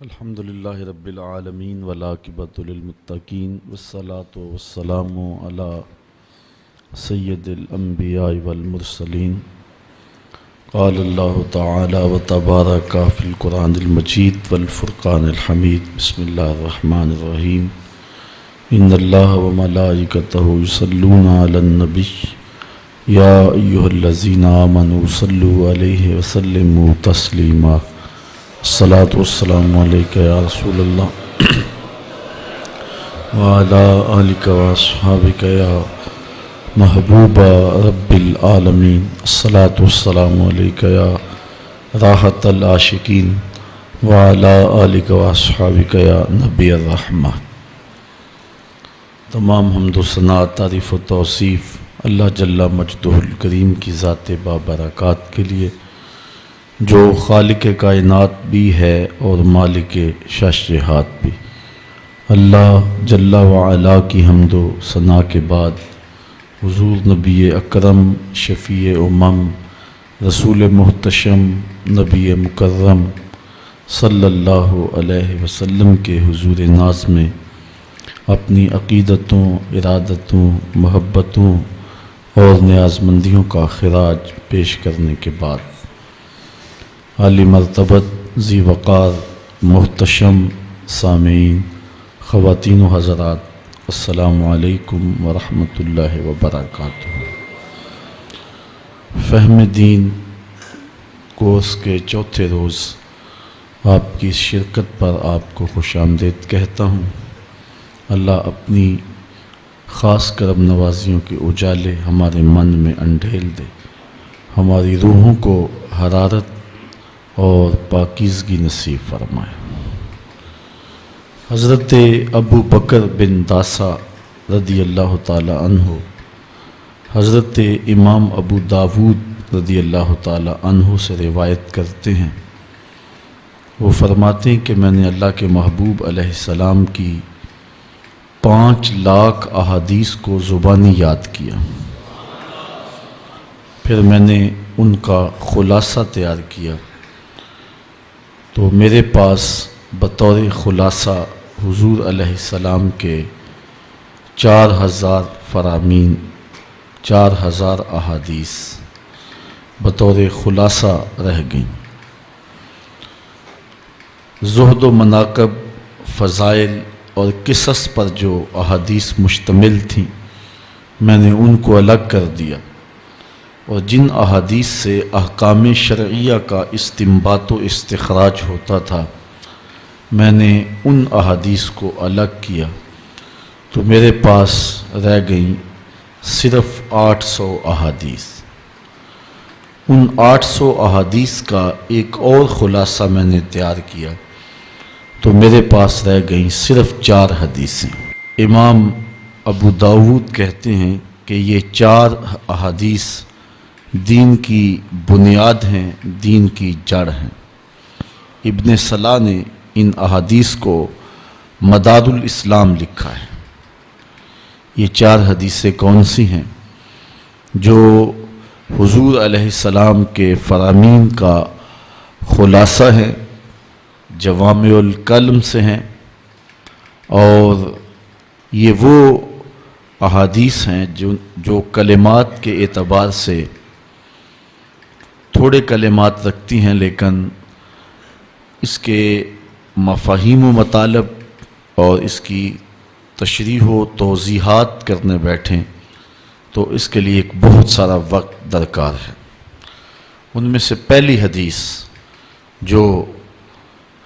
الحمدللہ رب العالمین والعاقبۃ للمتقین والصلاۃ والسلام علی سید الانبیاء والمرسلین قال اللہ تعالی وتبارک فی القرآن المجید والفرقان الحمید بسم اللہ الرحمن الرحیم ان اللہ وملائکتہ یصلون علی النبی یا ایہا الذین آمنوا صلوا علیہ وسلموا تسلیما الصلاۃ والسلام علیک یا رسول اللہ وعلی آلک واصحابک یا محبوب رب العالمین الصلاۃ والسلام علیک یا راحت العاشقین وعلی آلک واصحابک یا نبی الرحمہ۔ تمام حمد و ثنا، تعریف و توصیف اللہ جل مجدہ الکریم کی ذات بابرکات کے لیے، جو خالق کائنات بھی ہے اور مالک شاشہات بھی۔ اللہ جل وعلا کی حمد و ثنا کے بعد حضور نبی اکرم، شفیع امم، رسول محتشم، نبی مکرم صلی اللہ علیہ وسلم کے حضور ناز میں اپنی عقیدتوں، ارادتوں، محبتوں اور نیازمندیوں کا خراج پیش کرنے کے بعد عالی مرتبت، ذی وقار، محتشم سامعین، خواتین و حضرات، السلام علیکم ورحمۃ اللہ وبرکاتہ۔ فہم دین کورس کے چوتھے روز آپ کی شرکت پر آپ کو خوش آمدید کہتا ہوں۔ اللہ اپنی خاص کرم نوازیوں کے اجالے ہمارے من میں انڈھیل دے، ہماری روحوں کو حرارت اور پاکیزگی نصیب فرمائے۔ حضرت ابو بکر بن داسا رضی اللہ تعالی عنہ حضرت امام ابو داود رضی اللہ تعالی عنہ سے روایت کرتے ہیں، وہ فرماتے ہیں کہ میں نے اللہ کے محبوب علیہ السلام کی 5 لاکھ احادیث کو زبانی یاد کیا، پھر میں نے ان کا خلاصہ تیار کیا تو میرے پاس بطور خلاصہ حضور علیہ السلام کے 4000 فرامین، 4000 احادیث بطور خلاصہ رہ گئیں۔ زہد و مناقب، فضائل اور قصص پر جو احادیث مشتمل تھیں میں نے ان کو الگ کر دیا، اور جن احادیث سے احکام شرعیہ کا استنباط و استخراج ہوتا تھا میں نے ان احادیث کو الگ کیا، تو میرے پاس رہ گئیں صرف 800 احادیث۔ ان 800 احادیث کا ایک اور خلاصہ میں نے تیار کیا تو میرے پاس رہ گئیں صرف 4 حدیثیں۔ امام ابو داود کہتے ہیں کہ یہ 4 احادیث دین کی بنیاد ہیں، دین کی جڑ ہیں۔ ابن صلاح نے ان احادیث کو مدار الاسلام لکھا ہے۔ یہ 4 حدیثیں کون سی ہیں؟ جو حضور علیہ السلام کے فرامین کا خلاصہ ہے، جوامع الکلم سے ہیں، اور یہ وہ احادیث ہیں جو کلمات کے اعتبار سے تھوڑے کلمات رکھتی ہیں، لیکن اس کے مفاہیم و مطالب اور اس کی تشریح و توضیحات کرنے بیٹھیں تو اس کے لیے ایک بہت سارا وقت درکار ہے۔ ان میں سے پہلی حدیث جو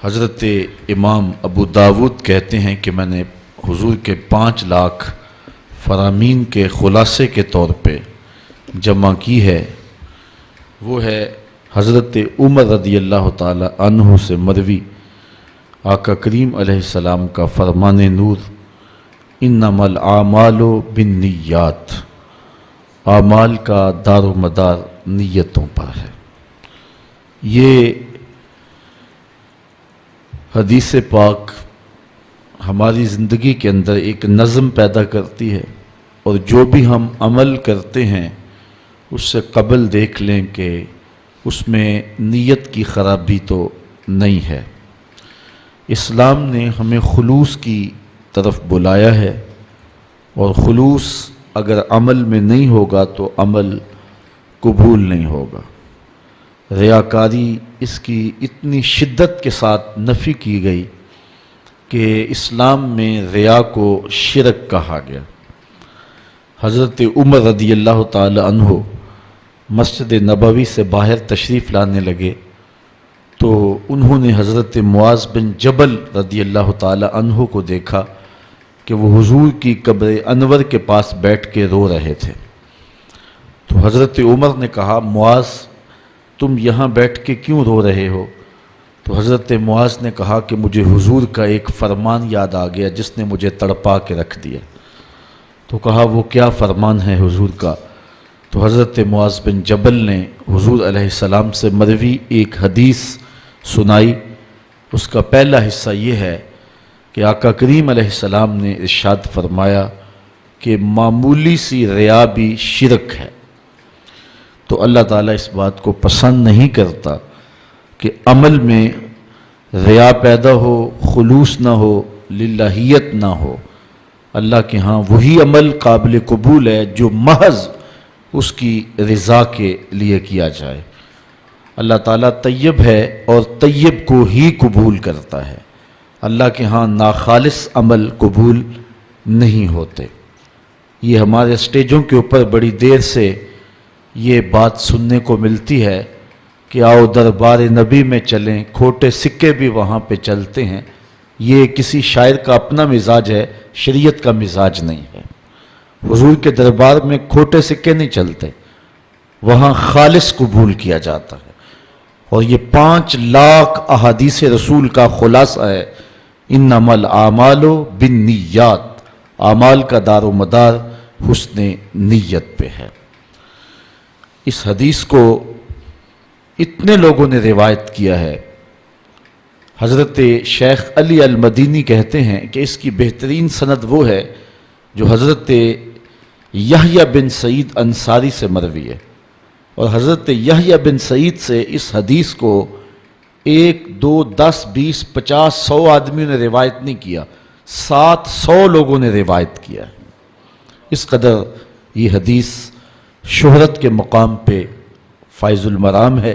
حضرت امام ابو داود کہتے ہیں کہ میں نے حضور کے 5 لاکھ فرامین کے خلاصے کے طور پہ جمع کی ہے، وہ ہے حضرت عمر رضی اللہ تعالی عنہ سے مروی آقا کریم علیہ السلام کا فرمان نور، انما الاعمال بالنیات، اعمال کا دار و مدار نیتوں پر ہے۔ یہ حدیث پاک ہماری زندگی کے اندر ایک نظم پیدا کرتی ہے، اور جو بھی ہم عمل کرتے ہیں اس سے قبل دیکھ لیں کہ اس میں نیت کی خرابی تو نہیں ہے۔ اسلام نے ہمیں خلوص کی طرف بلایا ہے، اور خلوص اگر عمل میں نہیں ہوگا تو عمل قبول نہیں ہوگا۔ ریاکاری اس کی اتنی شدت کے ساتھ نفی کی گئی کہ اسلام میں ریا کو شرک کہا گیا۔ حضرت عمر رضی اللہ تعالی عنہ مسجد نبوی سے باہر تشریف لانے لگے تو انہوں نے حضرت معاذ بن جبل رضی اللہ تعالی عنہ کو دیکھا کہ وہ حضور کی قبر انور کے پاس بیٹھ کے رو رہے تھے۔ تو حضرت عمر نے کہا، معاذ تم یہاں بیٹھ کے کیوں رو رہے ہو؟ تو حضرت معاذ نے کہا کہ مجھے حضور کا ایک فرمان یاد آ گیا جس نے مجھے تڑپا کے رکھ دیا۔ تو کہا وہ کیا فرمان ہے حضور کا؟ تو حضرت معاذ بن جبل نے حضور علیہ السلام سے مروی ایک حدیث سنائی۔ اس کا پہلا حصہ یہ ہے کہ آقا کریم علیہ السلام نے ارشاد فرمایا کہ معمولی سی ریا بھی شرک ہے۔ تو اللہ تعالیٰ اس بات کو پسند نہیں کرتا کہ عمل میں ریا پیدا ہو، خلوص نہ ہو، للہیت نہ ہو۔ اللہ کے ہاں وہی عمل قابل قبول ہے جو محض اس کی رضا کے لیے کیا جائے۔ اللہ تعالیٰ طیب ہے اور طیب کو ہی قبول کرتا ہے۔ اللہ کے ہاں ناخالص عمل قبول نہیں ہوتے۔ یہ ہمارے اسٹیجوں کے اوپر بڑی دیر سے یہ بات سننے کو ملتی ہے کہ آؤ دربار نبی میں چلیں، کھوٹے سکے بھی وہاں پہ چلتے ہیں۔ یہ کسی شاعر کا اپنا مزاج ہے، شریعت کا مزاج نہیں ہے۔ حضور کے دربار میں کھوٹے سکے نہیں چلتے، وہاں خالص قبول کیا جاتا ہے۔ اور یہ 5 لاکھ احادیث رسول کا خلاصہ ہے، انما الاعمال بالنیات، اعمال کا دار و مدار حسن نیت پہ ہے۔ اس حدیث کو اتنے لوگوں نے روایت کیا ہے۔ حضرت شیخ علی المدینی کہتے ہیں کہ اس کی بہترین سند وہ ہے جو حضرت یحییٰ بن سعید انصاری سے مروی ہے، اور حضرت یحییٰ بن سعید سے اس حدیث کو 1 2 10 20 50 100 آدمیوں نے روایت نہیں کیا، 700 لوگوں نے روایت کیا ہے۔ اس قدر یہ حدیث شہرت کے مقام پہ فائز المرام ہے،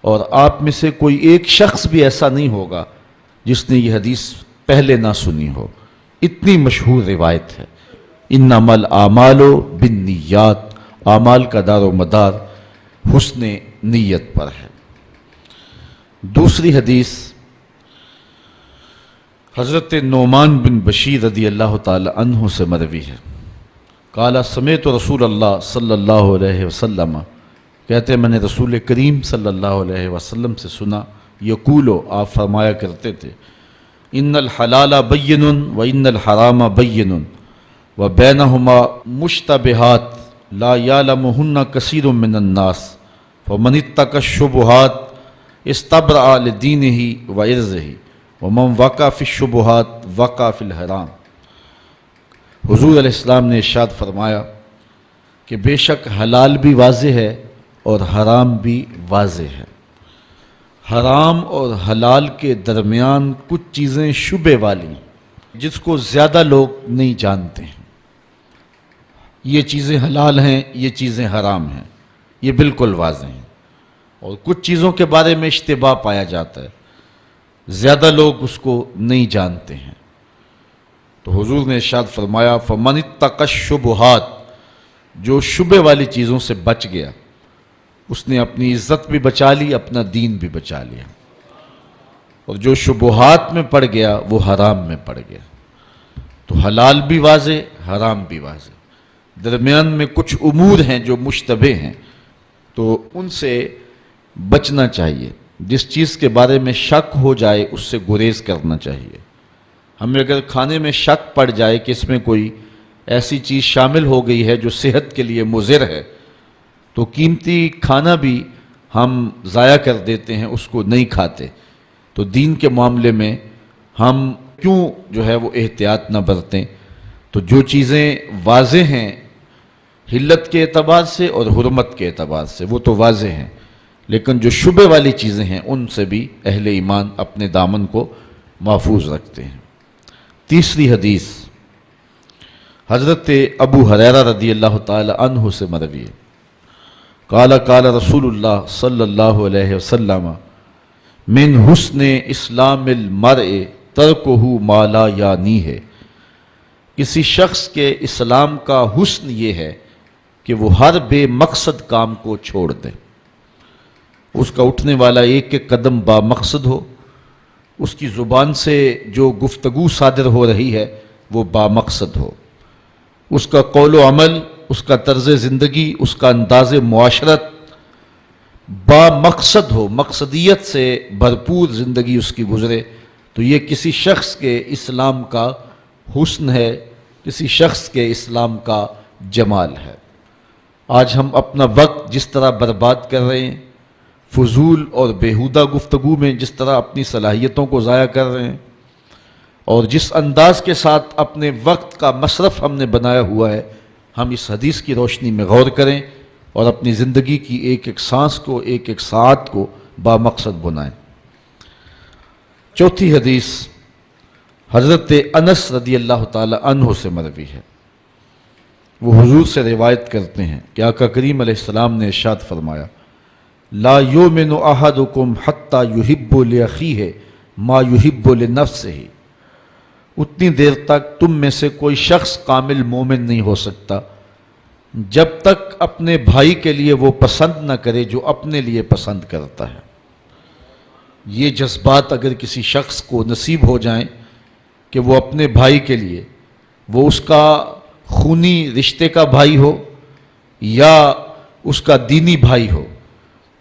اور آپ میں سے کوئی ایک شخص بھی ایسا نہیں ہوگا جس نے یہ حدیث پہلے نہ سنی ہو، اتنی مشہور روایت ہے۔ انما الاعمال بالنیات، اعمال کا دار و مدار حسن نیت پر ہے۔ دوسری حدیث حضرت نعمان بن بشیر رضی اللہ تعالی عنہ سے مروی ہے۔ قال سمعت رسول اللہ صلی اللہ علیہ وسلم، کہتے ہیں میں نے رسول کریم صلی اللہ علیہ وسلم سے سنا، یقولو، آپ فرمایا کرتے تھے، ان الحلال بین و ان الحرام بین و بینہما مشتبہات لا یعلمہن کثیر من الناس فمن اتقى الشبہات استبرأ لدینہ و عرضہ ومن وقع فی الشبہات وقع فی الحرام۔ حضور علیہ السلام نے ارشاد فرمایا کہ بے شک حلال بھی واضح ہے اور حرام بھی واضح ہے۔ حرام اور حلال کے درمیان کچھ چیزیں شبہ والی ہیں جس کو زیادہ لوگ نہیں جانتے ہیں۔ یہ چیزیں حلال ہیں، یہ چیزیں حرام ہیں، یہ بالکل واضح ہیں۔ اور کچھ چیزوں کے بارے میں اشتباہ پایا جاتا ہے، زیادہ لوگ اس کو نہیں جانتے ہیں۔ تو حضور نے ارشاد فرمایا فمن اتقى الشبہات، جو شبہ والی چیزوں سے بچ گیا اس نے اپنی عزت بھی بچا لی، اپنا دین بھی بچا لیا، اور جو شبہات میں پڑ گیا وہ حرام میں پڑ گیا۔ تو حلال بھی واضح، حرام بھی واضح، درمیان میں کچھ امور ہیں جو مشتبہ ہیں، تو ان سے بچنا چاہیے۔ جس چیز کے بارے میں شک ہو جائے اس سے گریز کرنا چاہیے۔ ہمیں اگر کھانے میں شک پڑ جائے کہ اس میں کوئی ایسی چیز شامل ہو گئی ہے جو صحت کے لیے مضر ہے، تو قیمتی کھانا بھی ہم ضائع کر دیتے ہیں، اس کو نہیں کھاتے۔ تو دین کے معاملے میں ہم کیوں جو ہے وہ احتیاط نہ برتیں؟ تو جو چیزیں واضح ہیں حلت کے اعتبار سے اور حرمت کے اعتبار سے وہ تو واضح ہیں، لیکن جو شبہ والی چیزیں ہیں ان سے بھی اہل ایمان اپنے دامن کو محفوظ رکھتے ہیں۔ تیسری حدیث حضرت ابو ہریرہ رضی اللہ تعالی عنہ سے مروی ہے، قال قال رسول اللہ صلی اللہ علیہ وسلم من حسن اسلام المرء ترکہ ما لا یعنی ہے، کسی شخص کے اسلام کا حسن یہ ہے کہ وہ ہر بے مقصد کام کو چھوڑ دے، اس کا اٹھنے والا ایک ایک قدم با مقصد ہو، اس کی زبان سے جو گفتگو صادر ہو رہی ہے وہ با مقصد ہو، اس کا قول و عمل، اس کا طرز زندگی، اس کا انداز معاشرت با مقصد ہو، مقصدیت سے بھرپور زندگی اس کی گزرے، تو یہ کسی شخص کے اسلام کا حسن ہے، کسی شخص کے اسلام کا جمال ہے۔ آج ہم اپنا وقت جس طرح برباد کر رہے ہیں، فضول اور بیہودہ گفتگو میں جس طرح اپنی صلاحیتوں کو ضائع کر رہے ہیں، اور جس انداز کے ساتھ اپنے وقت کا مصرف ہم نے بنایا ہوا ہے، ہم اس حدیث کی روشنی میں غور کریں اور اپنی زندگی کی ایک ایک سانس کو، ایک ایک ساعت کو با مقصد بنائیں۔ چوتھی حدیث حضرت انس رضی اللہ تعالی عنہ سے مروی ہے، وہ حضور سے روایت کرتے ہیں کہ آقا کریم علیہ السلام نے ارشاد فرمایا، لا یؤمن احدکم حتی یحب لاخیہ ما یحب لنفسہ، اتنی دیر تک تم میں سے کوئی شخص کامل مومن نہیں ہو سکتا جب تک اپنے بھائی کے لیے وہ پسند نہ کرے جو اپنے لیے پسند کرتا ہے۔ یہ جذبات اگر کسی شخص کو نصیب ہو جائیں کہ وہ اپنے بھائی کے لیے، وہ اس کا خونی رشتے کا بھائی ہو یا اس کا دینی بھائی ہو،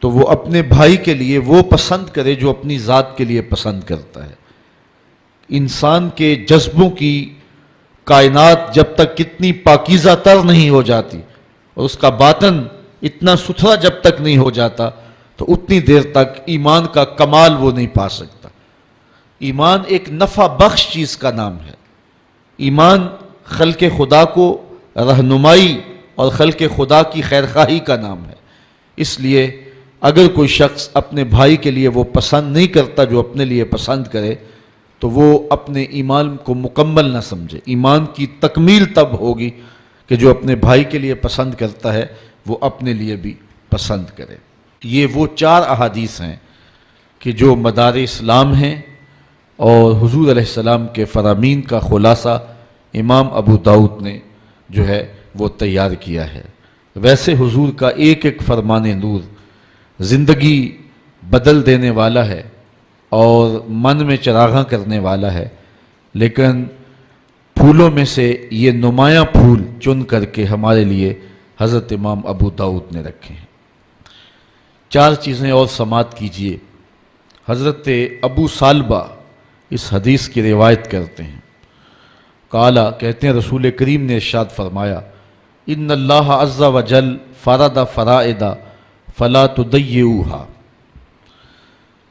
تو وہ اپنے بھائی کے لیے وہ پسند کرے جو اپنی ذات کے لیے پسند کرتا ہے۔ انسان کے جذبوں کی کائنات جب تک کتنی پاکیزہ تر نہیں ہو جاتی اور اس کا باطن اتنا ستھرا جب تک نہیں ہو جاتا، تو اتنی دیر تک ایمان کا کمال وہ نہیں پا سکتا۔ ایمان ایک نفع بخش چیز کا نام ہے، ایمان خلق خدا کو رہنمائی اور خلق خدا کی خیرخواہی کا نام ہے۔ اس لیے اگر کوئی شخص اپنے بھائی کے لیے وہ پسند نہیں کرتا جو اپنے لیے پسند کرے، تو وہ اپنے ایمان کو مکمل نہ سمجھے۔ ایمان کی تکمیل تب ہوگی کہ جو اپنے بھائی کے لیے پسند کرتا ہے وہ اپنے لیے بھی پسند کرے۔ یہ وہ 4 احادیث ہیں کہ جو مدار اسلام ہیں، اور حضور علیہ السلام کے فرامین کا خلاصہ امام ابو داؤد نے جو ہے وہ تیار کیا ہے۔ ویسے حضور کا ایک ایک فرمان نور زندگی بدل دینے والا ہے اور من میں چراغاں کرنے والا ہے، لیکن پھولوں میں سے یہ نمایاں پھول چن کر کے ہمارے لیے حضرت امام ابو داؤد نے رکھے ہیں۔ 4 چیزیں اور سماعت کیجئے۔ حضرت ابو سالبہ اس حدیث کی روایت کرتے ہیں، قالا کہتے ہیں رسول کریم نے ارشاد فرمایا، ان اللہ عز وجل فرض فرائض فلا تضيعوها،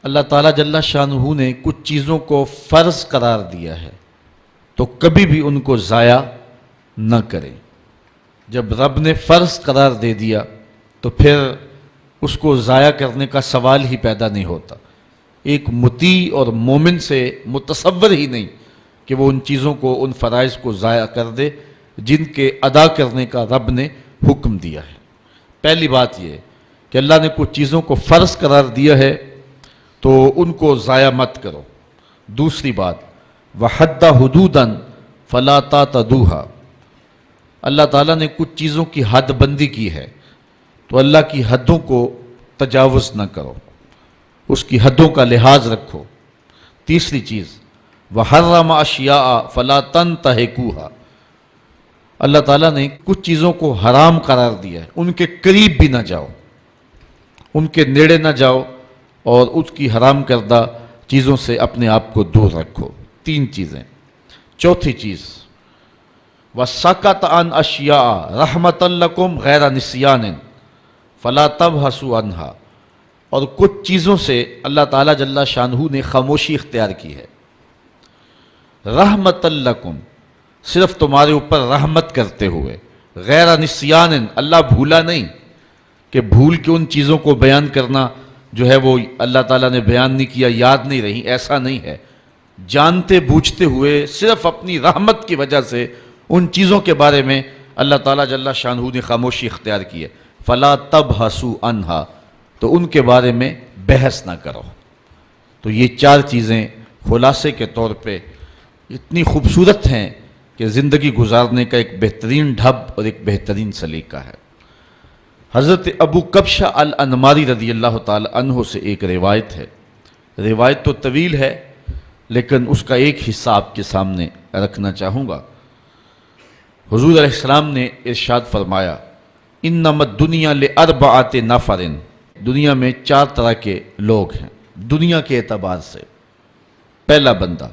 اللہ تعالیٰ جل شانہ نے کچھ چیزوں کو فرض قرار دیا ہے تو کبھی بھی ان کو ضائع نہ کریں۔ جب رب نے فرض قرار دے دیا تو پھر اس کو ضائع کرنے کا سوال ہی پیدا نہیں ہوتا۔ ایک مطیع اور مومن سے متصور ہی نہیں کہ وہ ان چیزوں کو، ان فرائض کو ضائع کر دے جن کے ادا کرنے کا رب نے حکم دیا ہے۔ پہلی بات یہ ہے کہ اللہ نے کچھ چیزوں کو فرض قرار دیا ہے تو ان کو ضائع مت کرو۔ دوسری بات، وَحَدَّ حُدُودًا فَلَا تَعْتَدُوهَا، اللہ تعالیٰ نے کچھ چیزوں کی حد بندی کی ہے تو اللہ کی حدوں کو تجاوز نہ کرو، اس کی حدوں کا لحاظ رکھو۔ تیسری چیز، وَحَرَّمَ أَشْيَاءَ فَلَا تَنْتَهِكُوهَا، اللہ تعالیٰ نے کچھ چیزوں کو حرام قرار دیا ہے، ان کے قریب بھی نہ جاؤ، ان کے نیڑے نہ جاؤ اور اس کی حرام کردہ چیزوں سے اپنے آپ کو دور رکھو۔ 3 چیزیں۔ چوتھی چیز، وَسَكَتَ عَنْ أَشْيَاءَ رَحْمَةً لَكُمْ غَيْرَ نِسْيَانٍ فَلَا تَبْحَثُوا عَنْهَا، اور کچھ چیزوں سے اللہ تعالیٰ جل شانہ نے خاموشی اختیار کی ہے۔ رحمۃ لکم، صرف تمہارے اوپر رحمت کرتے ہوئے، غیر نسیان، اللہ بھولا نہیں کہ بھول کے ان چیزوں کو بیان کرنا جو ہے وہ اللہ تعالیٰ نے بیان نہیں کیا، یاد نہیں رہی، ایسا نہیں ہے۔ جانتے بوجھتے ہوئے صرف اپنی رحمت کی وجہ سے ان چیزوں کے بارے میں اللہ تعالیٰ جل شانہ نے خاموشی اختیار کی ہے، فلا تبحثوا عنہا، تو ان کے بارے میں بحث نہ کرو۔ تو یہ چار چیزیں خلاصے کے طور پہ اتنی خوبصورت ہیں کہ زندگی گزارنے کا ایک بہترین ڈھب اور ایک بہترین سلیقہ ہے۔ حضرت ابو کبشہ الانماری رضی اللہ تعالی عنہ سے ایک روایت ہے، روایت تو طویل ہے لیکن اس کا ایک حصہ آپ کے سامنے رکھنا چاہوں گا۔ حضور علیہ السلام نے ارشاد فرمایا، انما الدنیا لاربعۃ نفر، دنیا میں چار طرح کے لوگ ہیں دنیا کے اعتبار سے۔ پہلا بندہ،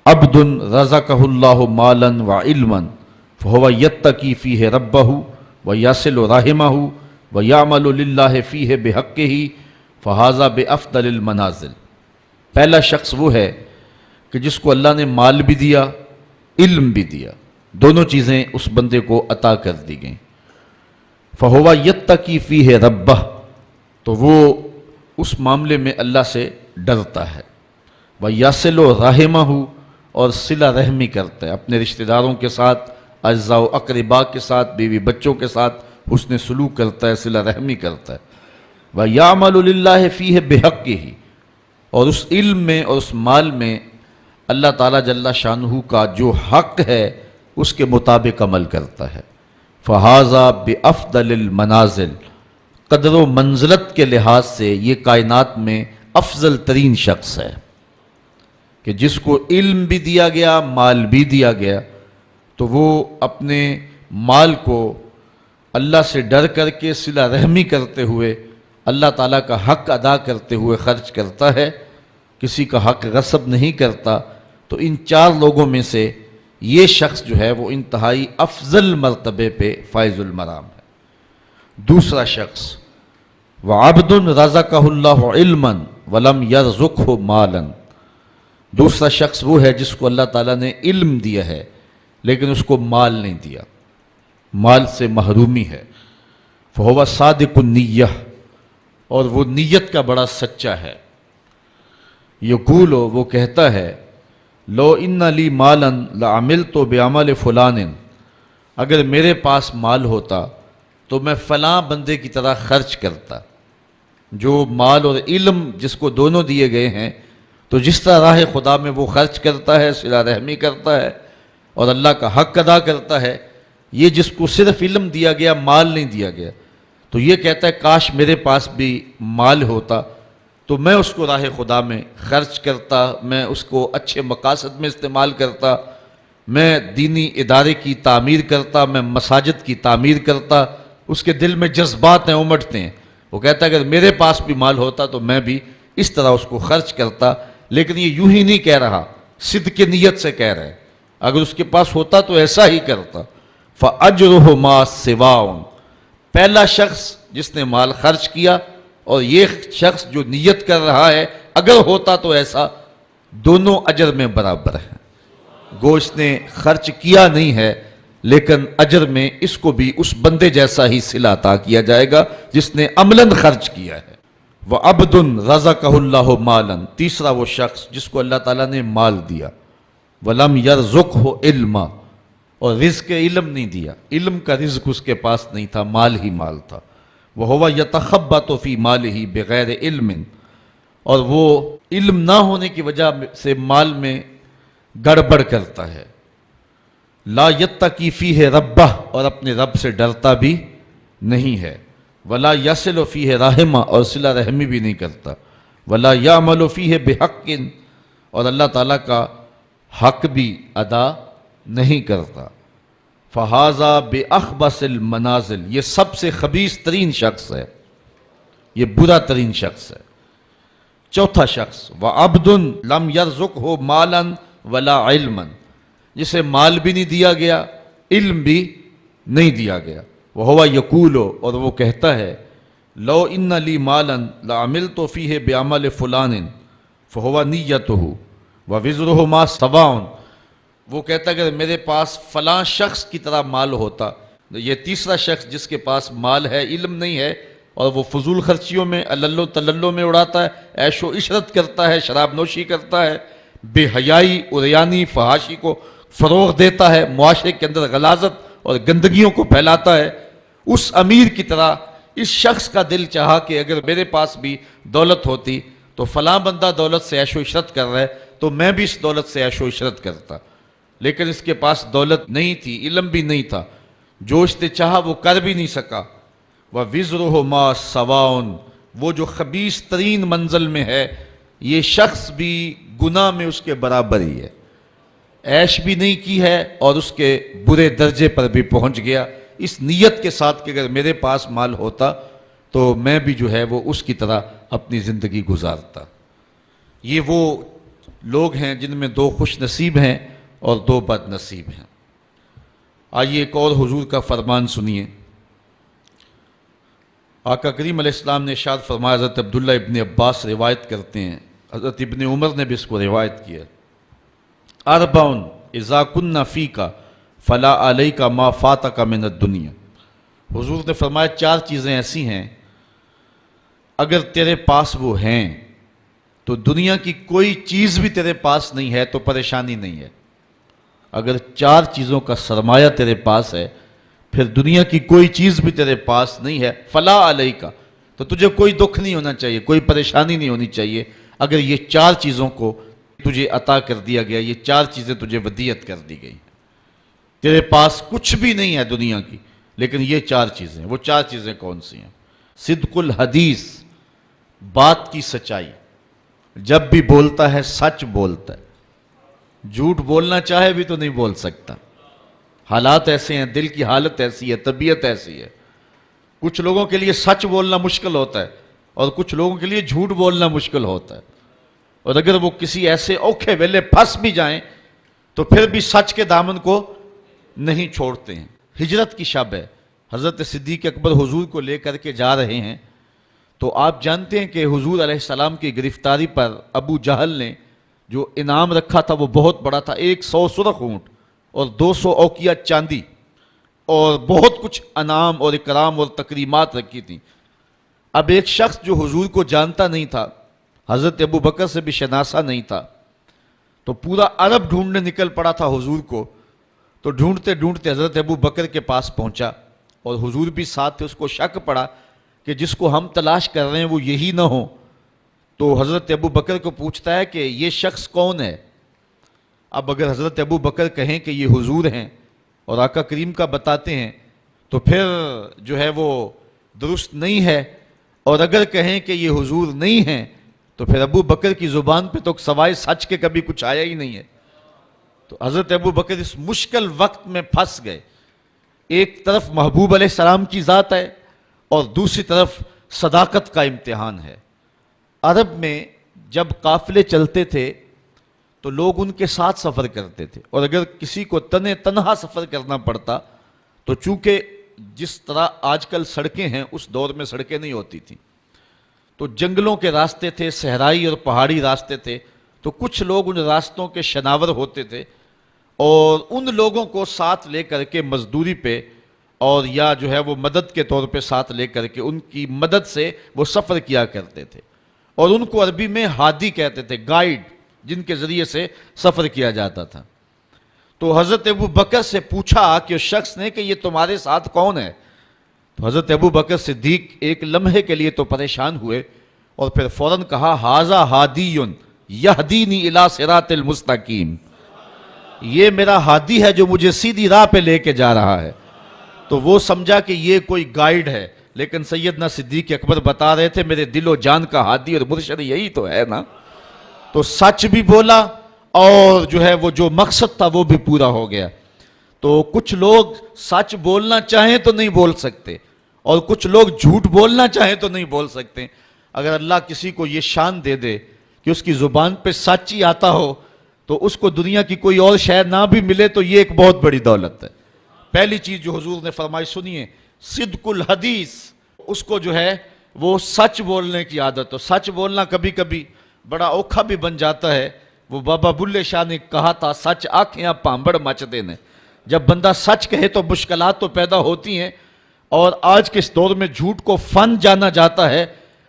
عبد رزقہ اللہ مالا وعلما فہو یتقی فیہ ربہ ویصل رحمہ ویعمل للہ فیہ بحقہ فہذا بافضل المنازل۔ پہلا شخص وہ ہے کہ جس کو اللہ نے مال بھی دیا، علم بھی دیا، دونوں چیزیں اس بندے کو عطا کر دی گئیں۔ فہو یتقی فیہ ربہ، تو وہ اس معاملے میں اللہ سے ڈرتا ہے، ویصل رحمہ، اور صلہ رحمی کرتا ہے، اپنے رشتہ داروں کے ساتھ، اعزاء و اقرباء کے ساتھ، بیوی بچوں کے ساتھ حسن سلوک کرتا ہے، صلہ رحمی کرتا ہے۔ وَيَعْمَلُ لِلَّهِ فِيهِ بِحَقِّهِ، اور اس علم میں اور اس مال میں اللہ تعالیٰ جل شانہ کا جو حق ہے اس کے مطابق عمل کرتا ہے۔ فَهَذَا بِأَفْضَلِ الْمَنَازِلِ، قدر و منزلت کے لحاظ سے یہ کائنات میں افضل ترین شخص ہے کہ جس کو علم بھی دیا گیا، مال بھی دیا گیا، تو وہ اپنے مال کو اللہ سے ڈر کر کے صلہ رحمی کرتے ہوئے، اللہ تعالیٰ کا حق ادا کرتے ہوئے خرچ کرتا ہے، کسی کا حق غصب نہیں کرتا۔ تو ان چار لوگوں میں سے یہ شخص جو ہے وہ انتہائی افضل مرتبے پہ فائز المرام ہے۔ دوسرا شخص، وَعَبْدٌ رَزَقَهُ اللَّهُ عِلْمًا وَلَمْ يَرْزُقْهُ مَالًا، دوسرا شخص وہ ہے جس کو اللہ تعالیٰ نے علم دیا ہے لیکن اس کو مال نہیں دیا، مال سے محرومی ہے۔ فَهُوَ صَادِقُ النِّيَّةِ، اور وہ نیت کا بڑا سچا ہے۔ یقول، وہ کہتا ہے، لو ان لی مالا لعملت بعمل فلان، اگر میرے پاس مال ہوتا تو میں فلاں بندے کی طرح خرچ کرتا۔ جو مال اور علم جس کو دونوں دیے گئے ہیں، تو جس طرح راہ خدا میں وہ خرچ کرتا ہے، صلہ رحمی کرتا ہے اور اللہ کا حق ادا کرتا ہے، یہ جس کو صرف علم دیا گیا، مال نہیں دیا گیا، تو یہ کہتا ہے کاش میرے پاس بھی مال ہوتا تو میں اس کو راہ خدا میں خرچ کرتا، میں اس کو اچھے مقاصد میں استعمال کرتا، میں دینی ادارے کی تعمیر کرتا، میں مساجد کی تعمیر کرتا۔ اس کے دل میں جذبات ہیں، امٹتے ہیں، وہ کہتا ہے اگر میرے پاس بھی مال ہوتا تو میں بھی اس طرح اس کو خرچ کرتا۔ لیکن یہ یوں ہی نہیں کہہ رہا، صدق نیت سے کہہ رہے، اگر اس کے پاس ہوتا تو ایسا ہی کرتا۔ فَأَجْرُهُ مَا سِوَاءٌ، پہلا شخص جس نے مال خرچ کیا اور یہ شخص جو نیت کر رہا ہے اگر ہوتا تو ایسا، دونوں اجر میں برابر ہیں۔ گو اس نے خرچ کیا نہیں ہے لیکن اجر میں اس کو بھی اس بندے جیسا ہی صلہ عطا کیا جائے گا جس نے عملاً خرچ کیا ہے۔ وَعَبْدٌ رَزَقَهُ اللَّهُ مَالًا، تیسرا وہ شخص جس کو اللہ تعالیٰ نے مال دیا، وَلَمْ يَرْزُقْهُ عِلْمًا، اور رزق علم نہیں دیا، علم کا رزق اس کے پاس نہیں تھا، مال ہی مال تھا۔ وَهُوَ يَتَخَبَّطُ فِي مَالِهِ بِغَيْرِ عِلْمٍ، اور وہ علم نہ ہونے کی وجہ سے مال میں گڑبڑ کرتا ہے۔ لا یتقی فیہ ربہ، اور اپنے رب سے ڈرتا بھی نہیں ہے۔ ولا یصل فیہ رحمہ، اور صلہ رحمی بھی نہیں کرتا۔ ولا یعمل فیہ بحق، اور اللہ تعالیٰ کا حق بھی ادا نہیں کرتا۔ فہذا باخبث المنازل، یہ سب سے خبیث ترین شخص ہے، یہ برا ترین شخص ہے۔ چوتھا شخص، وعبد لم یرزقہ مالا ولا علما، جسے مال بھی نہیں دیا گیا، علم بھی نہیں دیا گیا۔ وہو یقول، اور وہ کہتا ہے، لو ان لی مالا لعملت فیہ بعمل فلان فہو نیتہ ووزرہ ما سواء، وہ کہتا ہے کہ میرے پاس فلاں شخص کی طرح مال ہوتا۔ یہ تیسرا شخص جس کے پاس مال ہے، علم نہیں ہے، اور وہ فضول خرچیوں میں، اللو تللو میں اڑاتا ہے، عیش و عشرت کرتا ہے، شراب نوشی کرتا ہے، بے حیائی، عریانی، فحاشی کو فروغ دیتا ہے، معاشرے کے اندر غلاظت اور گندگیوں کو پھیلاتا ہے، اس امیر کی طرح اس شخص کا دل چاہا کہ اگر میرے پاس بھی دولت ہوتی تو فلاں بندہ دولت سے عیش و عشرت کر رہا ہے تو میں بھی اس دولت سے عیش و عشرت کرتا، لیکن اس کے پاس دولت نہیں تھی، علم بھی نہیں تھا، جو اس نے چاہا وہ کر بھی نہیں سکا۔ وَوِزْرُهُ مَا سَوَاءٌ، وہ جو خبیث ترین منزل میں ہے، یہ شخص بھی گناہ میں اس کے برابر ہی ہے، عیش بھی نہیں کی ہے اور اس کے برے درجے پر بھی پہنچ گیا، اس نیت کے ساتھ کہ اگر میرے پاس مال ہوتا تو میں بھی جو ہے وہ اس کی طرح اپنی زندگی گزارتا۔ یہ وہ لوگ ہیں جن میں دو خوش نصیب ہیں اور دو بد نصیب ہیں۔ آئیے ایک اور حضور کا فرمان سنیے۔ آقا کریم علیہ السلام نے ارشاد فرمایا، حضرت عبداللہ ابن عباس روایت کرتے ہیں، حضرت ابن عمر نے بھی اس کو روایت کیا، اربعن اذا کن فیک فلا علیک ما فاتک من الدنیا۔ حضور نے فرمایا چار چیزیں ایسی ہیں اگر تیرے پاس وہ ہیں تو دنیا کی کوئی چیز بھی تیرے پاس نہیں ہے تو پریشانی نہیں ہے۔ اگر چار چیزوں کا سرمایہ تیرے پاس ہے پھر دنیا کی کوئی چیز بھی تیرے پاس نہیں ہے، فلا علیک، تو تجھے کوئی دکھ نہیں ہونا چاہیے، کوئی پریشانی نہیں ہونی چاہیے اگر یہ چار چیزوں کو تجھے عطا کر دیا گیا، یہ چار چیزیں تجھے ودیعت کر دی گئی۔ تیرے پاس کچھ بھی نہیں ہے دنیا کی لیکن یہ چار چیزیں، وہ چار چیزیں کون سی ہیں؟ صدق الحدیث، بات کی سچائی، جب بھی بولتا ہے سچ بولتا ہے، جھوٹ بولنا چاہے بھی تو نہیں بول سکتا، حالات ایسے ہیں، دل کی حالت ایسی ہے، طبیعت ایسی ہے، کچھ لوگوں کے لیے سچ بولنا مشکل ہوتا ہے اور کچھ لوگوں کے لیے جھوٹ بولنا مشکل ہوتا ہے، اور اگر وہ کسی ایسے اوکھے ویلے پھنس بھی جائیں تو پھر بھی سچ کے دامن کو نہیں چھوڑتے ہیں۔ ہجرت کی شب ہے، حضرت صدیق اکبر حضور کو لے کر کے جا رہے ہیں، تو آپ جانتے ہیں کہ حضور علیہ السلام کی گرفتاری پر ابو جہل نے جو انعام رکھا تھا وہ بہت بڑا تھا، 100 سرخ اونٹ اور 200 اوقیہ چاندی اور بہت کچھ انعام اور اکرام اور تکریمات رکھی تھیں۔ اب ایک شخص جو حضور کو جانتا نہیں تھا، حضرت ابو بکر سے بھی شناسا نہیں تھا، تو پورا عرب ڈھونڈنے نکل پڑا تھا حضور کو، تو ڈھونڈتے ڈھونڈتے حضرت ابو بکر کے پاس پہنچا اور حضور بھی ساتھ تھے، اس کو شک پڑا کہ جس کو ہم تلاش کر رہے ہیں وہ یہی نہ ہو، تو حضرت ابو بکر کو پوچھتا ہے کہ یہ شخص کون ہے؟ اب اگر حضرت ابو بکر کہیں کہ یہ حضور ہیں اور آقا کریم کا بتاتے ہیں تو پھر جو ہے وہ درست نہیں ہے، اور اگر کہیں کہ یہ حضور نہیں ہیں تو پھر ابو بکر کی زبان پہ تو سوائے سچ کے کبھی کچھ آیا ہی نہیں ہے۔ تو حضرت ابو بکر اس مشکل وقت میں پھنس گئے، ایک طرف محبوب علیہ السلام کی ذات ہے اور دوسری طرف صداقت کا امتحان ہے۔ عرب میں جب قافلے چلتے تھے تو لوگ ان کے ساتھ سفر کرتے تھے، اور اگر کسی کو تنہا سفر کرنا پڑتا تو چونکہ جس طرح آج کل سڑکیں ہیں اس دور میں سڑکیں نہیں ہوتی تھیں، تو جنگلوں کے راستے تھے، صحرائی اور پہاڑی راستے تھے، تو کچھ لوگ ان راستوں کے شناور ہوتے تھے اور ان لوگوں کو ساتھ لے کر کے مزدوری پہ اور یا جو ہے وہ مدد کے طور پہ ساتھ لے کر کے ان کی مدد سے وہ سفر کیا کرتے تھے، اور ان کو عربی میں ہادی کہتے تھے، گائیڈ جن کے ذریعے سے سفر کیا جاتا تھا۔ تو حضرت ابو بکر سے پوچھا کہ اس شخص نے کہ یہ تمہارے ساتھ کون ہے؟ تو حضرت ابو بکر صدیق ایک لمحے کے لیے تو پریشان ہوئے اور پھر فوراً کہا، ھذا ھادی یہدینی الی صراط المستقیم، یہ میرا ہادی ہے جو مجھے سیدھی راہ پہ لے کے جا رہا ہے۔ تو وہ سمجھا کہ یہ کوئی گائیڈ ہے، لیکن سیدنا صدیق اکبر بتا رہے تھے میرے دل و جان کا ہادی اور مرشد یہی تو ہے نا۔ تو سچ بھی بولا اور جو ہے وہ جو مقصد تھا وہ بھی پورا ہو گیا۔ تو کچھ لوگ سچ بولنا چاہیں تو نہیں بول سکتے اور کچھ لوگ جھوٹ بولنا چاہیں تو نہیں بول سکتے۔ اگر اللہ کسی کو یہ شان دے دے کہ اس کی زبان پہ سچ ہی آتا ہو تو اس کو دنیا کی کوئی اور شے نہ بھی ملے تو یہ ایک بہت بڑی دولت ہے۔ پہلی چیز جو حضور نے فرمائی سنیے، صدق الحدیث، اس کو جو ہے وہ سچ بولنے کی عادت ہو۔ سچ بولنا کبھی کبھی بڑا اوکھا بھی بن جاتا ہے۔ وہ بابا بلے شاہ نے کہا تھا، سچ آنکھیں پامبڑ مچ دینے۔ جب بندہ سچ کہے تو مشکلات تو پیدا ہوتی ہیں، اور آج کے اس دور میں جھوٹ کو فن جانا جاتا ہے،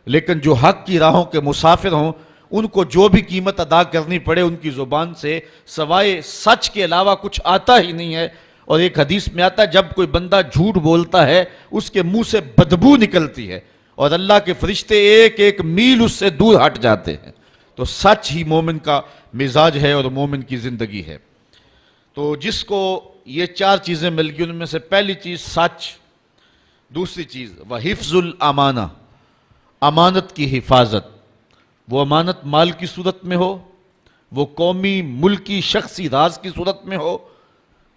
لیکن جو حق کی راہوں کے مسافر ہوں ان کو جو بھی قیمت ادا کرنی پڑے ان کی زبان سے سوائے سچ کے علاوہ کچھ آتا ہی نہیں ہے۔ اور ایک حدیث میں آتا ہے جب کوئی بندہ جھوٹ بولتا ہے اس کے منہ سے بدبو نکلتی ہے اور اللہ کے فرشتے ایک ایک میل اس سے دور ہٹ جاتے ہیں۔ تو سچ ہی مومن کا مزاج ہے اور مومن کی زندگی ہے۔ تو جس کو یہ چار چیزیں مل گئی، ان میں سے پہلی چیز سچ، دوسری چیز وحفظ الامانہ، امانت کی حفاظت، وہ امانت مال کی صورت میں ہو، وہ قومی ملکی شخصی راز کی صورت میں ہو۔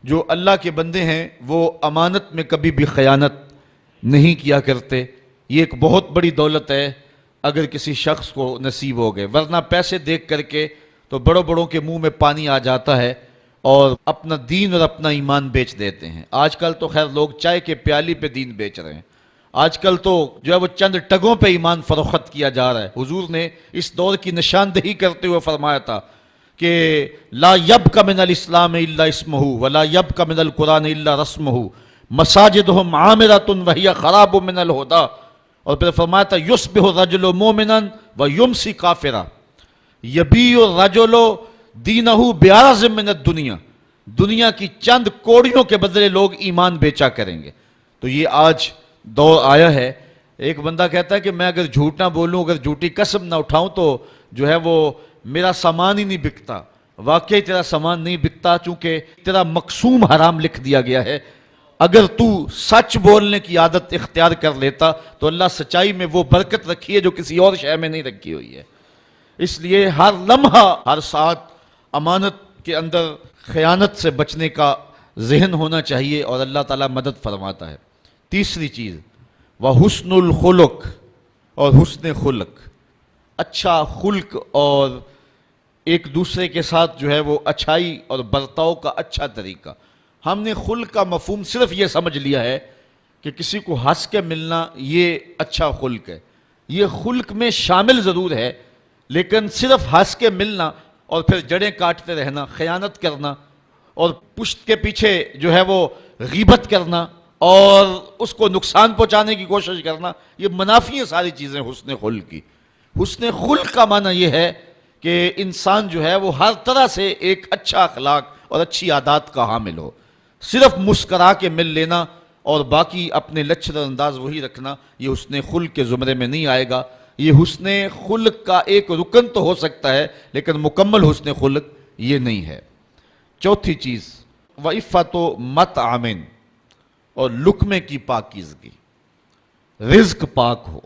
جو اللہ کے بندے ہیں وہ امانت میں کبھی بھی خیانت نہیں کیا کرتے، یہ ایک بہت بڑی دولت ہے اگر کسی شخص کو نصیب ہو گئے، ورنہ پیسے دیکھ کر کے تو بڑوں بڑوں کے منہ میں پانی آ جاتا ہے اور اپنا دین اور اپنا ایمان بیچ دیتے ہیں۔ آج کل تو خیر لوگ چائے کے پیالی پہ دین بیچ رہے ہیں، آج کل تو جو ہے وہ چند ٹگوں پہ ایمان فروخت کیا جا رہا ہے۔ حضور نے اس دور کی نشاندہی کرتے ہوئے فرمایا تھا کہ لا یبق من الاسلام الا اسمہ ولا یبق من القرآن الا رسمہ مساجدہم عامرۃ وہی خراب من الہدی، اور پھر فرمایا تھا یصبح الرجل مومنا ویمسی کافرا یبیع الرجل دینہ بعرض من الدنیا، دنیا کی چند کوڑیوں کے بدلے لوگ ایمان بیچا کریں گے۔ تو یہ آج دور آیا ہے۔ ایک بندہ کہتا ہے کہ میں اگر جھوٹ نہ بولوں، اگر جھوٹی قسم نہ اٹھاؤں تو جو ہے وہ میرا سامان ہی نہیں بکتا۔ واقعی تیرا سامان نہیں بکتا، چونکہ تیرا مقسوم حرام لکھ دیا گیا ہے۔ اگر تو سچ بولنے کی عادت اختیار کر لیتا تو اللہ سچائی میں وہ برکت رکھی ہے جو کسی اور شے میں نہیں رکھی ہوئی ہے۔ اس لیے ہر لمحہ ہر ساتھ امانت کے اندر خیانت سے بچنے کا ذہن ہونا چاہیے اور اللہ تعالیٰ مدد فرماتا ہے۔ تیسری چیز وحسن الخلق، اور حسن خلق، اچھا خلق اور ایک دوسرے کے ساتھ جو ہے وہ اچھائی اور برتاؤ کا اچھا طریقہ۔ ہم نے خلق کا مفہوم صرف یہ سمجھ لیا ہے کہ کسی کو ہنس کے ملنا یہ اچھا خلق ہے، یہ خلق میں شامل ضرور ہے، لیکن صرف ہنس کے ملنا اور پھر جڑیں کاٹتے رہنا، خیانت کرنا اور پشت کے پیچھے جو ہے وہ غیبت کرنا اور اس کو نقصان پہنچانے کی کوشش کرنا، یہ منافی ہیں ساری چیزیں حسن خلق کی۔ حسن خلق کا معنی یہ ہے کہ انسان جو ہے وہ ہر طرح سے ایک اچھا اخلاق اور اچھی عادات کا حامل ہو۔ صرف مسکرا کے مل لینا اور باقی اپنے لچھر انداز وہی رکھنا یہ حسن خلق کے زمرے میں نہیں آئے گا۔ یہ حسن خلق کا ایک رکن تو ہو سکتا ہے لیکن مکمل حسن خلق یہ نہیں ہے۔ چوتھی چیز وعفت مطعم، اور لقمے کی پاکیزگی، رزق پاک ہو۔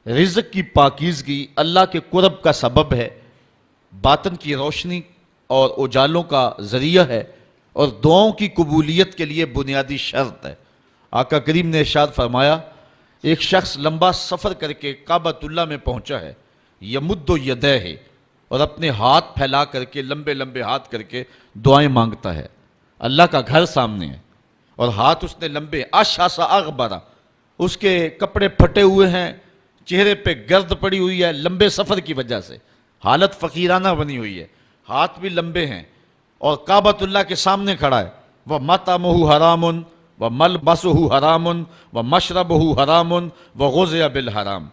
رزق کی پاکیزگی اللہ کے قرب کا سبب ہے، باطن کی روشنی اور اجالوں کا ذریعہ ہے اور دعاؤں کی قبولیت کے لیے بنیادی شرط ہے۔ آقا کریم نے ارشاد فرمایا ایک شخص لمبا سفر کر کے کعبۃ اللہ میں پہنچا ہے، یمد یدیہ، اور اپنے ہاتھ پھیلا کر کے لمبے لمبے ہاتھ کر کے دعائیں مانگتا ہے۔ اللہ کا گھر سامنے ہے اور ہاتھ اس نے لمبے، اشعث اغبر، اس کے کپڑے پھٹے ہوئے ہیں، چہرے پہ گرد پڑی ہوئی ہے لمبے سفر کی وجہ سے، حالت فقیرانہ بنی ہوئی ہے، ہاتھ بھی لمبے ہیں اور کعبۃ اللہ کے سامنے کھڑا ہے۔ وَمَطْعَمُهُ حَرَامٌ وَمَلْبَسُهُ حَرَامٌ وَمَشْرَبُهُ حَرَامٌ وَغُذِيَ بِالْحَرَامِ،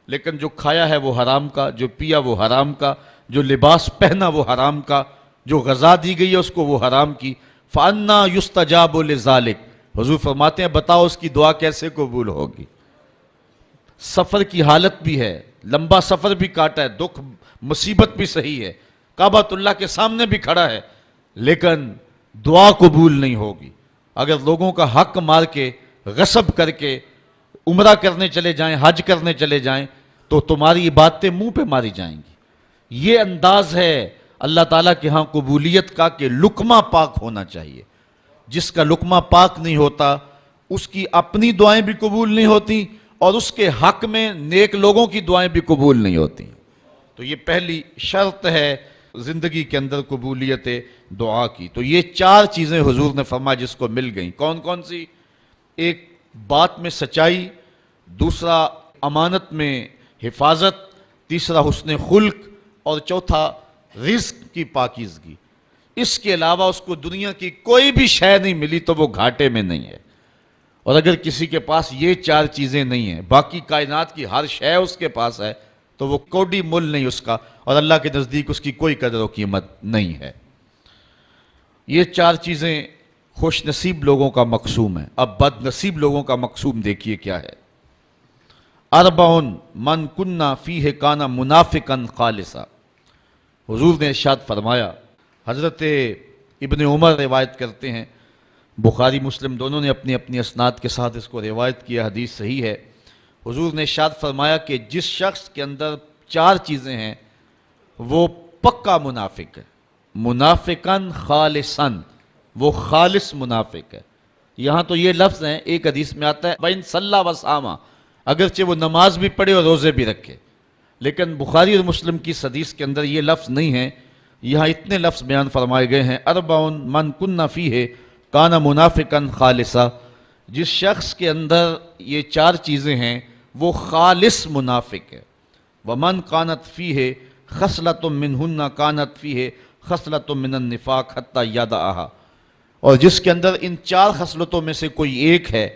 لیکن جو کھایا ہے وہ حرام کا، جو پیا وہ حرام کا، جو لباس پہنا وہ حرام کا، جو غذا دی گئی ہے اس کو وہ حرام کی۔ فَأَنَّا يُسْتَجَابُ لِذَلِكَ، حضور فرماتے ہیں بتاؤ اس کی دعا کیسے قبول ہوگی۔ سفر کی حالت بھی ہے، لمبا سفر بھی کاٹا ہے، دکھ مصیبت بھی صحیح ہے، کعبۃ اللہ کے سامنے بھی کھڑا ہے، لیکن دعا قبول نہیں ہوگی۔ اگر لوگوں کا حق مار کے، غصب کر کے عمرہ کرنے چلے جائیں، حج کرنے چلے جائیں تو تمہاری باتیں منہ پہ ماری جائیں گی۔ یہ انداز ہے اللہ تعالیٰ کے ہاں قبولیت کا کہ لقمہ پاک ہونا چاہیے۔ جس کا لقمہ پاک نہیں ہوتا اس کی اپنی دعائیں بھی قبول نہیں ہوتی اور اس کے حق میں نیک لوگوں کی دعائیں بھی قبول نہیں ہوتی۔ تو یہ پہلی شرط ہے زندگی کے اندر قبولیت دعا کی۔ تو یہ چار چیزیں حضور نے فرمایا جس کو مل گئیں، کون کون سی؟ ایک بات میں سچائی، دوسرا امانت میں حفاظت، تیسرا حسن خلق، اور چوتھا رزق کی پاکیزگی۔ اس کے علاوہ اس کو دنیا کی کوئی بھی شے نہیں ملی تو وہ گھاٹے میں نہیں ہے۔ اور اگر کسی کے پاس یہ چار چیزیں نہیں ہیں، باقی کائنات کی ہر شے اس کے پاس ہے، تو وہ کوڑی مول نہیں اس کا، اور اللہ کے نزدیک اس کی کوئی قدر و قیمت نہیں ہے۔ یہ چار چیزیں خوش نصیب لوگوں کا مقسوم ہے۔ اب بد نصیب لوگوں کا مقسوم دیکھیے کیا ہے۔ اربعن من کننا فیہ کانا منافقا خالصا، حضور نے ارشاد فرمایا، حضرت ابن عمر روایت کرتے ہیں، بخاری مسلم دونوں نے اپنی اپنی اسناد کے ساتھ اس کو روایت کیا، حدیث صحیح ہے۔ حضور نے ارشاد فرمایا کہ جس شخص کے اندر چار چیزیں ہیں وہ پکا منافق ہے، منافقاً خالصاً، وہ خالص منافق ہے۔ یہاں تو یہ لفظ ہیں، ایک حدیث میں آتا ہے وَإِن صَلَّى وَصَامَ، اگرچہ وہ نماز بھی پڑھے اور روزے بھی رکھے، لیکن بخاری اور مسلم کی حدیث کے اندر یہ لفظ نہیں ہے۔ یہاں اتنے لفظ بیان فرمائے گئے ہیں، اربعن من کننا فیہ کانا منافقاً خالصا، جس شخص کے اندر یہ چار چیزیں ہیں وہ خالص منافق ہے۔ ومن کانت فیہ خصلۃ منہن کانت فیہ خصلۃ من النفاق حتی یدعھا، اور جس کے اندر ان چار خصلتوں میں سے کوئی ایک ہے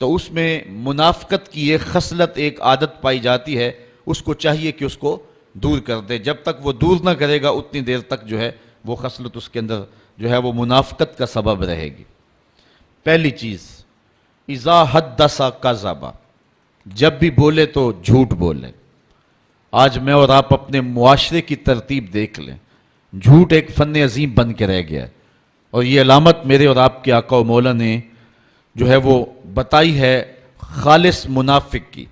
تو اس میں منافقت کی ایک خصلت، ایک عادت پائی جاتی ہے، اس کو چاہیے کہ اس کو دور کر دے۔ جب تک وہ دور نہ کرے گا اتنی دیر تک جو ہے وہ خصلت اس کے اندر جو ہے وہ منافقت کا سبب رہے گی۔ پہلی چیز، اذا حدث کذب، جب بھی بولے تو جھوٹ بولے۔ آج میں اور آپ اپنے معاشرے کی ترتیب دیکھ لیں، جھوٹ ایک فن عظیم بن کے رہ گیا ہے، اور یہ علامت میرے اور آپ کے آقا و مولا نے جو ہے وہ بتائی ہے خالص منافق کی،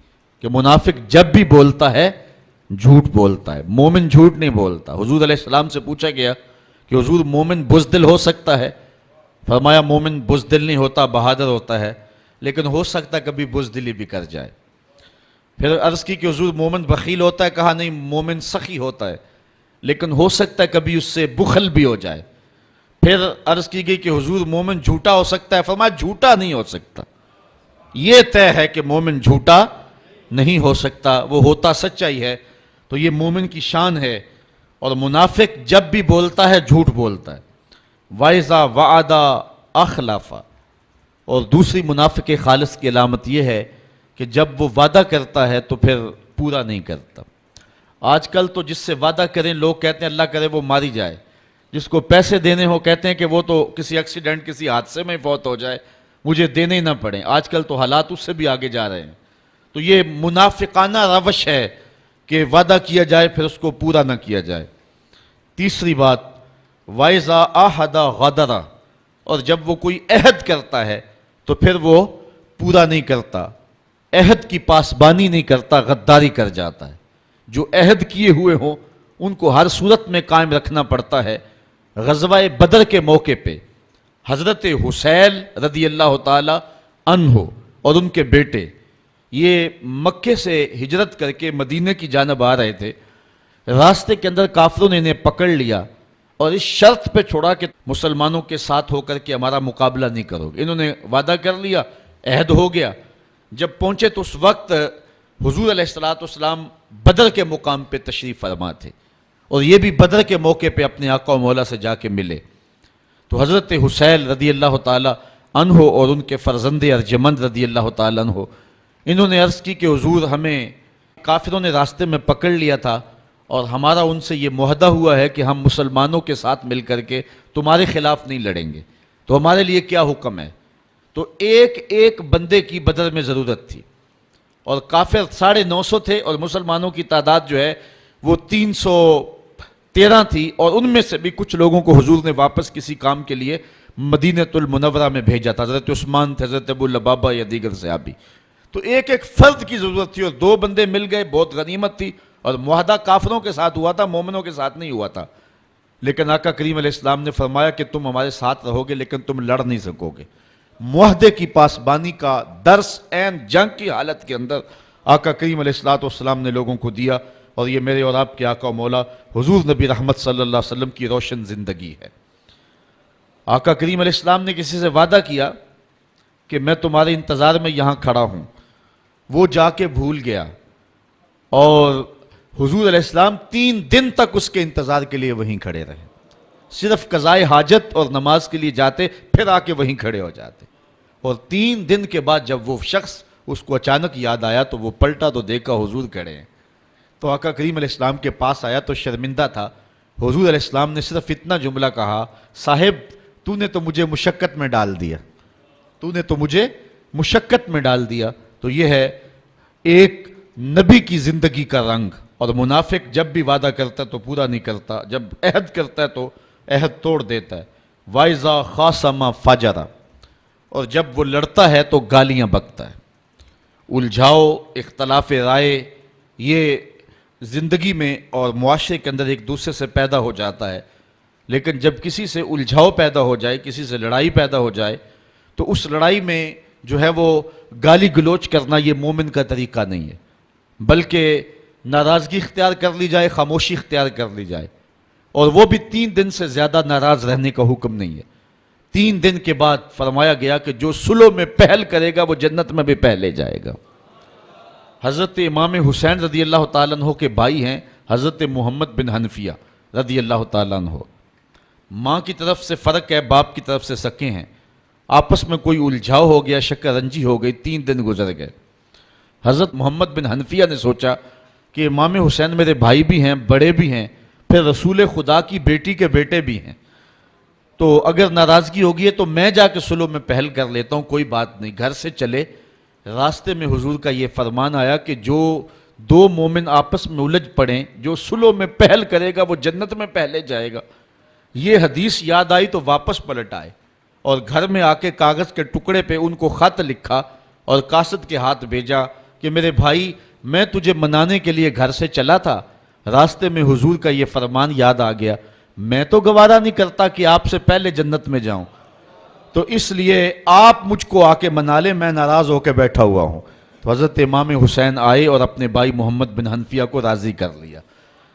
کہ منافق جب بھی بولتا ہے جھوٹ بولتا ہے، مومن جھوٹ نہیں بولتا۔ حضور علیہ السلام سے پوچھا گیا کہ حضور مومن بزدل ہو سکتا ہے؟ فرمایا مومن بزدل نہیں ہوتا، بہادر ہوتا ہے، لیکن ہو سکتا ہے کبھی بزدلی بھی کر جائے۔ پھر عرض کی کہ حضور مومن بخیل ہوتا ہے؟ کہا نہیں، مومن سخی ہوتا ہے، لیکن ہو سکتا ہے کبھی اس سے بخل بھی ہو جائے۔ پھر عرض کی گئی کہ حضور مومن جھوٹا ہو سکتا ہے؟ فرمایا جھوٹا نہیں ہو سکتا، یہ طے ہے کہ مومن جھوٹا نہیں ہو سکتا، وہ ہوتا سچائی ہے۔ تو یہ مومن کی شان ہے، اور منافق جب بھی بولتا ہے جھوٹ بولتا ہے۔ وَإِذَا وَعَدَ أَخْلَفَ، اور دوسری منافق خالص کی علامت یہ ہے کہ جب وہ وعدہ کرتا ہے تو پھر پورا نہیں کرتا۔ آج کل تو جس سے وعدہ کریں لوگ کہتے ہیں اللہ کرے وہ ماری جائے، جس کو پیسے دینے ہو کہتے ہیں کہ وہ تو کسی ایکسیڈنٹ، کسی حادثے میں فوت ہو جائے، مجھے دینے ہی نہ پڑیں۔ آج کل تو حالات اس سے بھی آگے جا رہے ہیں۔ تو یہ منافقانہ روش ہے کہ وعدہ کیا جائے پھر اس کو پورا نہ کیا جائے۔ تیسری بات، وَإِذَا عَاهَدَ غَدَرَ، اور جب وہ کوئی عہد کرتا ہے تو پھر وہ پورا نہیں کرتا، عہد کی پاسبانی نہیں کرتا، غداری کر جاتا ہے۔ جو عہد کیے ہوئے ہوں ان کو ہر صورت میں قائم رکھنا پڑتا ہے۔ غزوہ بدر کے موقع پہ حضرت حسین رضی اللہ تعالی عنہ اور ان کے بیٹے یہ مکے سے ہجرت کر کے مدینے کی جانب آ رہے تھے۔ راستے کے اندر کافروں نے انہیں پکڑ لیا اور اس شرط پہ چھوڑا کہ مسلمانوں کے ساتھ ہو کر کے ہمارا مقابلہ نہیں کرو گے۔ انہوں نے وعدہ کر لیا، عہد ہو گیا۔ جب پہنچے تو اس وقت حضور علیہ السلام بدر کے مقام پہ تشریف فرما تھے، اور یہ بھی بدر کے موقع پہ اپنے آقا و مولا سے جا کے ملے۔ تو حضرت حسین رضی اللہ تعالی عنہ اور ان کے فرزند ارجمند رضی اللہ تعالی عنہ، انہوں نے عرض کی کہ حضور ہمیں کافروں نے راستے میں پکڑ لیا تھا، اور ہمارا ان سے یہ معاہدہ ہوا ہے کہ ہم مسلمانوں کے ساتھ مل کر کے تمہارے خلاف نہیں لڑیں گے، تو ہمارے لیے کیا حکم ہے؟ تو ایک ایک بندے کی بدر میں ضرورت تھی، اور کافر 950 تھے اور مسلمانوں کی تعداد جو ہے وہ 313 تھی، اور ان میں سے بھی کچھ لوگوں کو حضور نے واپس کسی کام کے لیے مدینۃ المنورہ میں بھیجا تھا، حضرت عثمان تھے، حضرت ابو لبابہ یا دیگر صحابی۔ تو ایک ایک فرد کی ضرورت تھی، اور 2 بندے مل گئے، بہت غنیمت تھی، اور معاہدہ کافروں کے ساتھ ہوا تھا، مومنوں کے ساتھ نہیں ہوا تھا۔ لیکن آقا کریم علیہ السلام نے فرمایا کہ تم ہمارے ساتھ رہو گے لیکن تم لڑ نہیں سکو گے۔ معاہدے کی پاسبانی کا درس عین جنگ کی حالت کے اندر آقا کریم علیہ السلام نے لوگوں کو دیا، اور یہ میرے اور آپ کے آقا و مولا حضور نبی رحمت صلی اللہ علیہ وسلم کی روشن زندگی ہے۔ آقا کریم علیہ السلام نے کسی سے وعدہ کیا کہ میں تمہارے انتظار میں یہاں کھڑا ہوں، وہ جا کے بھول گیا، اور حضور علیہ السلام 3 دن تک اس کے انتظار کے لیے وہیں کھڑے رہے، صرف قضائے حاجت اور نماز کے لیے جاتے، پھر آ کے وہیں کھڑے ہو جاتے، اور 3 دن کے بعد جب وہ شخص اس کو اچانک یاد آیا تو وہ پلٹا تو دیکھا حضور کھڑے ہیں۔ تو آقا کریم علیہ السلام کے پاس آیا تو شرمندہ تھا. حضور علیہ السلام نے صرف اتنا جملہ کہا, صاحب تو نے تو مجھے مشقت میں ڈال دیا, تو نے تو مجھے مشقت میں ڈال دیا. تو یہ ہے ایک نبی کی زندگی کا رنگ. اور منافق جب بھی وعدہ کرتا ہے تو پورا نہیں کرتا, جب عہد کرتا ہے تو عہد توڑ دیتا ہے. وَإِذَا خَاصَمَ فَجَرَ, اور جب وہ لڑتا ہے تو گالیاں بکتا ہے. الجھاؤ, اختلاف رائے, یہ زندگی میں اور معاشرے کے اندر ایک دوسرے سے پیدا ہو جاتا ہے. لیکن جب کسی سے الجھاؤ پیدا ہو جائے, کسی سے لڑائی پیدا ہو جائے, تو اس لڑائی میں جو ہے وہ گالی گلوچ کرنا یہ مومن کا طریقہ نہیں ہے, بلکہ ناراضگی اختیار کر لی جائے, خاموشی اختیار کر لی جائے. اور وہ بھی 3 دن سے زیادہ ناراض رہنے کا حکم نہیں ہے. 3 دن کے بعد فرمایا گیا کہ جو صلح میں پہل کرے گا وہ جنت میں بھی پہلے جائے گا. حضرت امام حسین رضی اللہ تعالیٰ عنہ کے بھائی ہیں حضرت محمد بن حنفیہ رضی اللہ تعالیٰ عنہ. ماں کی طرف سے فرق ہے, باپ کی طرف سے سکے ہیں. آپس میں کوئی الجھاؤ ہو گیا, شکر رنجی ہو گئی, 3 دن گزر گئے. حضرت محمد بن حنفیہ نے سوچا کہ امام حسین میرے بھائی بھی ہیں, بڑے بھی ہیں, پھر رسول خدا کی بیٹی کے بیٹے بھی ہیں, تو اگر ناراضگی ہوگی ہے تو میں جا کے صلح میں پہل کر لیتا ہوں, کوئی بات نہیں. گھر سے چلے, راستے میں حضور کا یہ فرمان آیا کہ جو 2 مومن آپس میں الجھ پڑیں, جو صلح میں پہل کرے گا وہ جنت میں پہلے جائے گا. یہ حدیث یاد آئی تو واپس پلٹ آئے اور گھر میں آ کے کاغذ کے ٹکڑے پہ ان کو خط لکھا اور قاصد کے ہاتھ بھیجا کہ میرے بھائی, میں تجھے منانے کے لیے گھر سے چلا تھا, راستے میں حضور کا یہ فرمان یاد آ گیا, میں تو گوارا نہیں کرتا کہ آپ سے پہلے جنت میں جاؤں, تو اس لیے آپ مجھ کو آ کے منا لیں, میں ناراض ہو کے بیٹھا ہوا ہوں. تو حضرت امام حسین آئے اور اپنے بھائی محمد بن حنفیہ کو راضی کر لیا.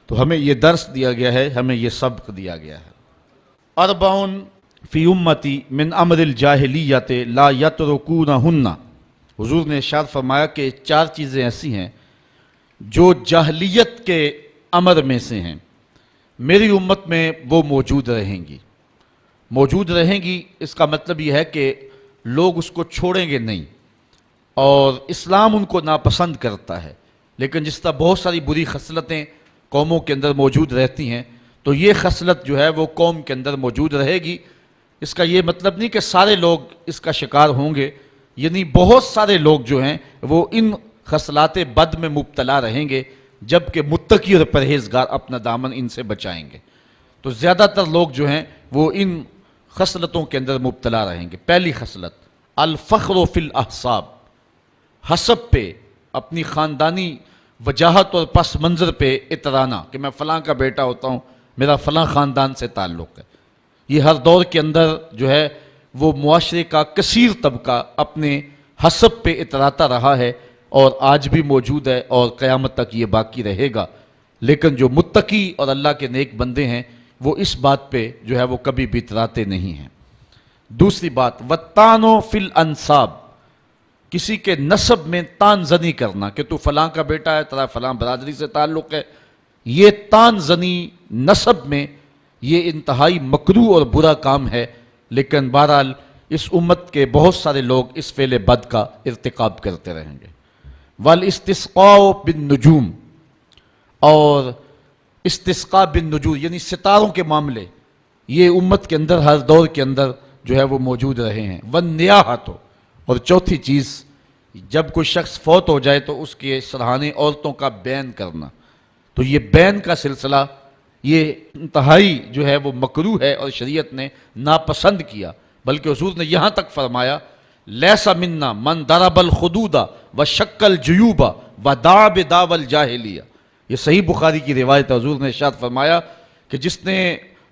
تو ہمیں یہ درس دیا گیا ہے, ہمیں یہ سبق دیا گیا ہے. اربعون فی امتی من امر الجاہلیت لا یترکونہن. حضور نے ارشاد فرمایا کہ 4 چیزیں ایسی ہیں جو جاہلیت کے امر میں سے ہیں, میری امت میں وہ موجود رہیں گی. موجود رہیں گی اس کا مطلب یہ ہے کہ لوگ اس کو چھوڑیں گے نہیں, اور اسلام ان کو ناپسند کرتا ہے. لیکن جس طرح بہت ساری بری خصلتیں قوموں کے اندر موجود رہتی ہیں, تو یہ خصلت جو ہے وہ قوم کے اندر موجود رہے گی. اس کا یہ مطلب نہیں کہ سارے لوگ اس کا شکار ہوں گے, یعنی بہت سارے لوگ جو ہیں وہ ان خصلات بد میں مبتلا رہیں گے, جبکہ متقی اور پرہیزگار اپنا دامن ان سے بچائیں گے. تو زیادہ تر لوگ جو ہیں وہ ان خصلتوں کے اندر مبتلا رہیں گے. پہلی خصلت الفخر فی الاحساب, حسب پہ, اپنی خاندانی وجاہت اور پس منظر پہ اترانا کہ میں فلاں کا بیٹا ہوتا ہوں, میرا فلاں خاندان سے تعلق ہے. یہ ہر دور کے اندر جو ہے وہ معاشرے کا کثیر طبقہ اپنے حسب پہ اتراتا رہا ہے, اور آج بھی موجود ہے اور قیامت تک یہ باقی رہے گا. لیکن جو متقی اور اللہ کے نیک بندے ہیں وہ اس بات پہ جو ہے وہ کبھی بھی اتراتے نہیں ہیں. دوسری بات وَالطَّعْنُ فِي الْأَنْسَابِ, کسی کے نسب میں تان زنی کرنا کہ تو فلاں کا بیٹا ہے, تیرا فلاں برادری سے تعلق ہے. یہ تان زنی نسب میں یہ انتہائی مکروہ اور برا کام ہے, لیکن بہرحال اس امت کے بہت سارے لوگ اس فعل بد کا ارتکاب کرتے رہیں گے. والاستسقاء بالنجوم, اور استسقاء بالنجوم یعنی ستاروں کے معاملے, یہ امت کے اندر ہر دور کے اندر جو ہے وہ موجود رہے ہیں. والنیاحۃ, اور چوتھی چیز جب کوئی شخص فوت ہو جائے تو اس کے سرہانے عورتوں کا بین کرنا. تو یہ بین کا سلسلہ یہ انتہائی جو ہے وہ مکروہ ہے اور شریعت نے ناپسند کیا, بلکہ حضور نے یہاں تک فرمایا لیس منا من ضرب الخدود وشق الجیوب ودعا بدعوی الجاہلیہ. یہ صحیح بخاری کی روایت ہے. حضور نے ارشاد فرمایا کہ جس نے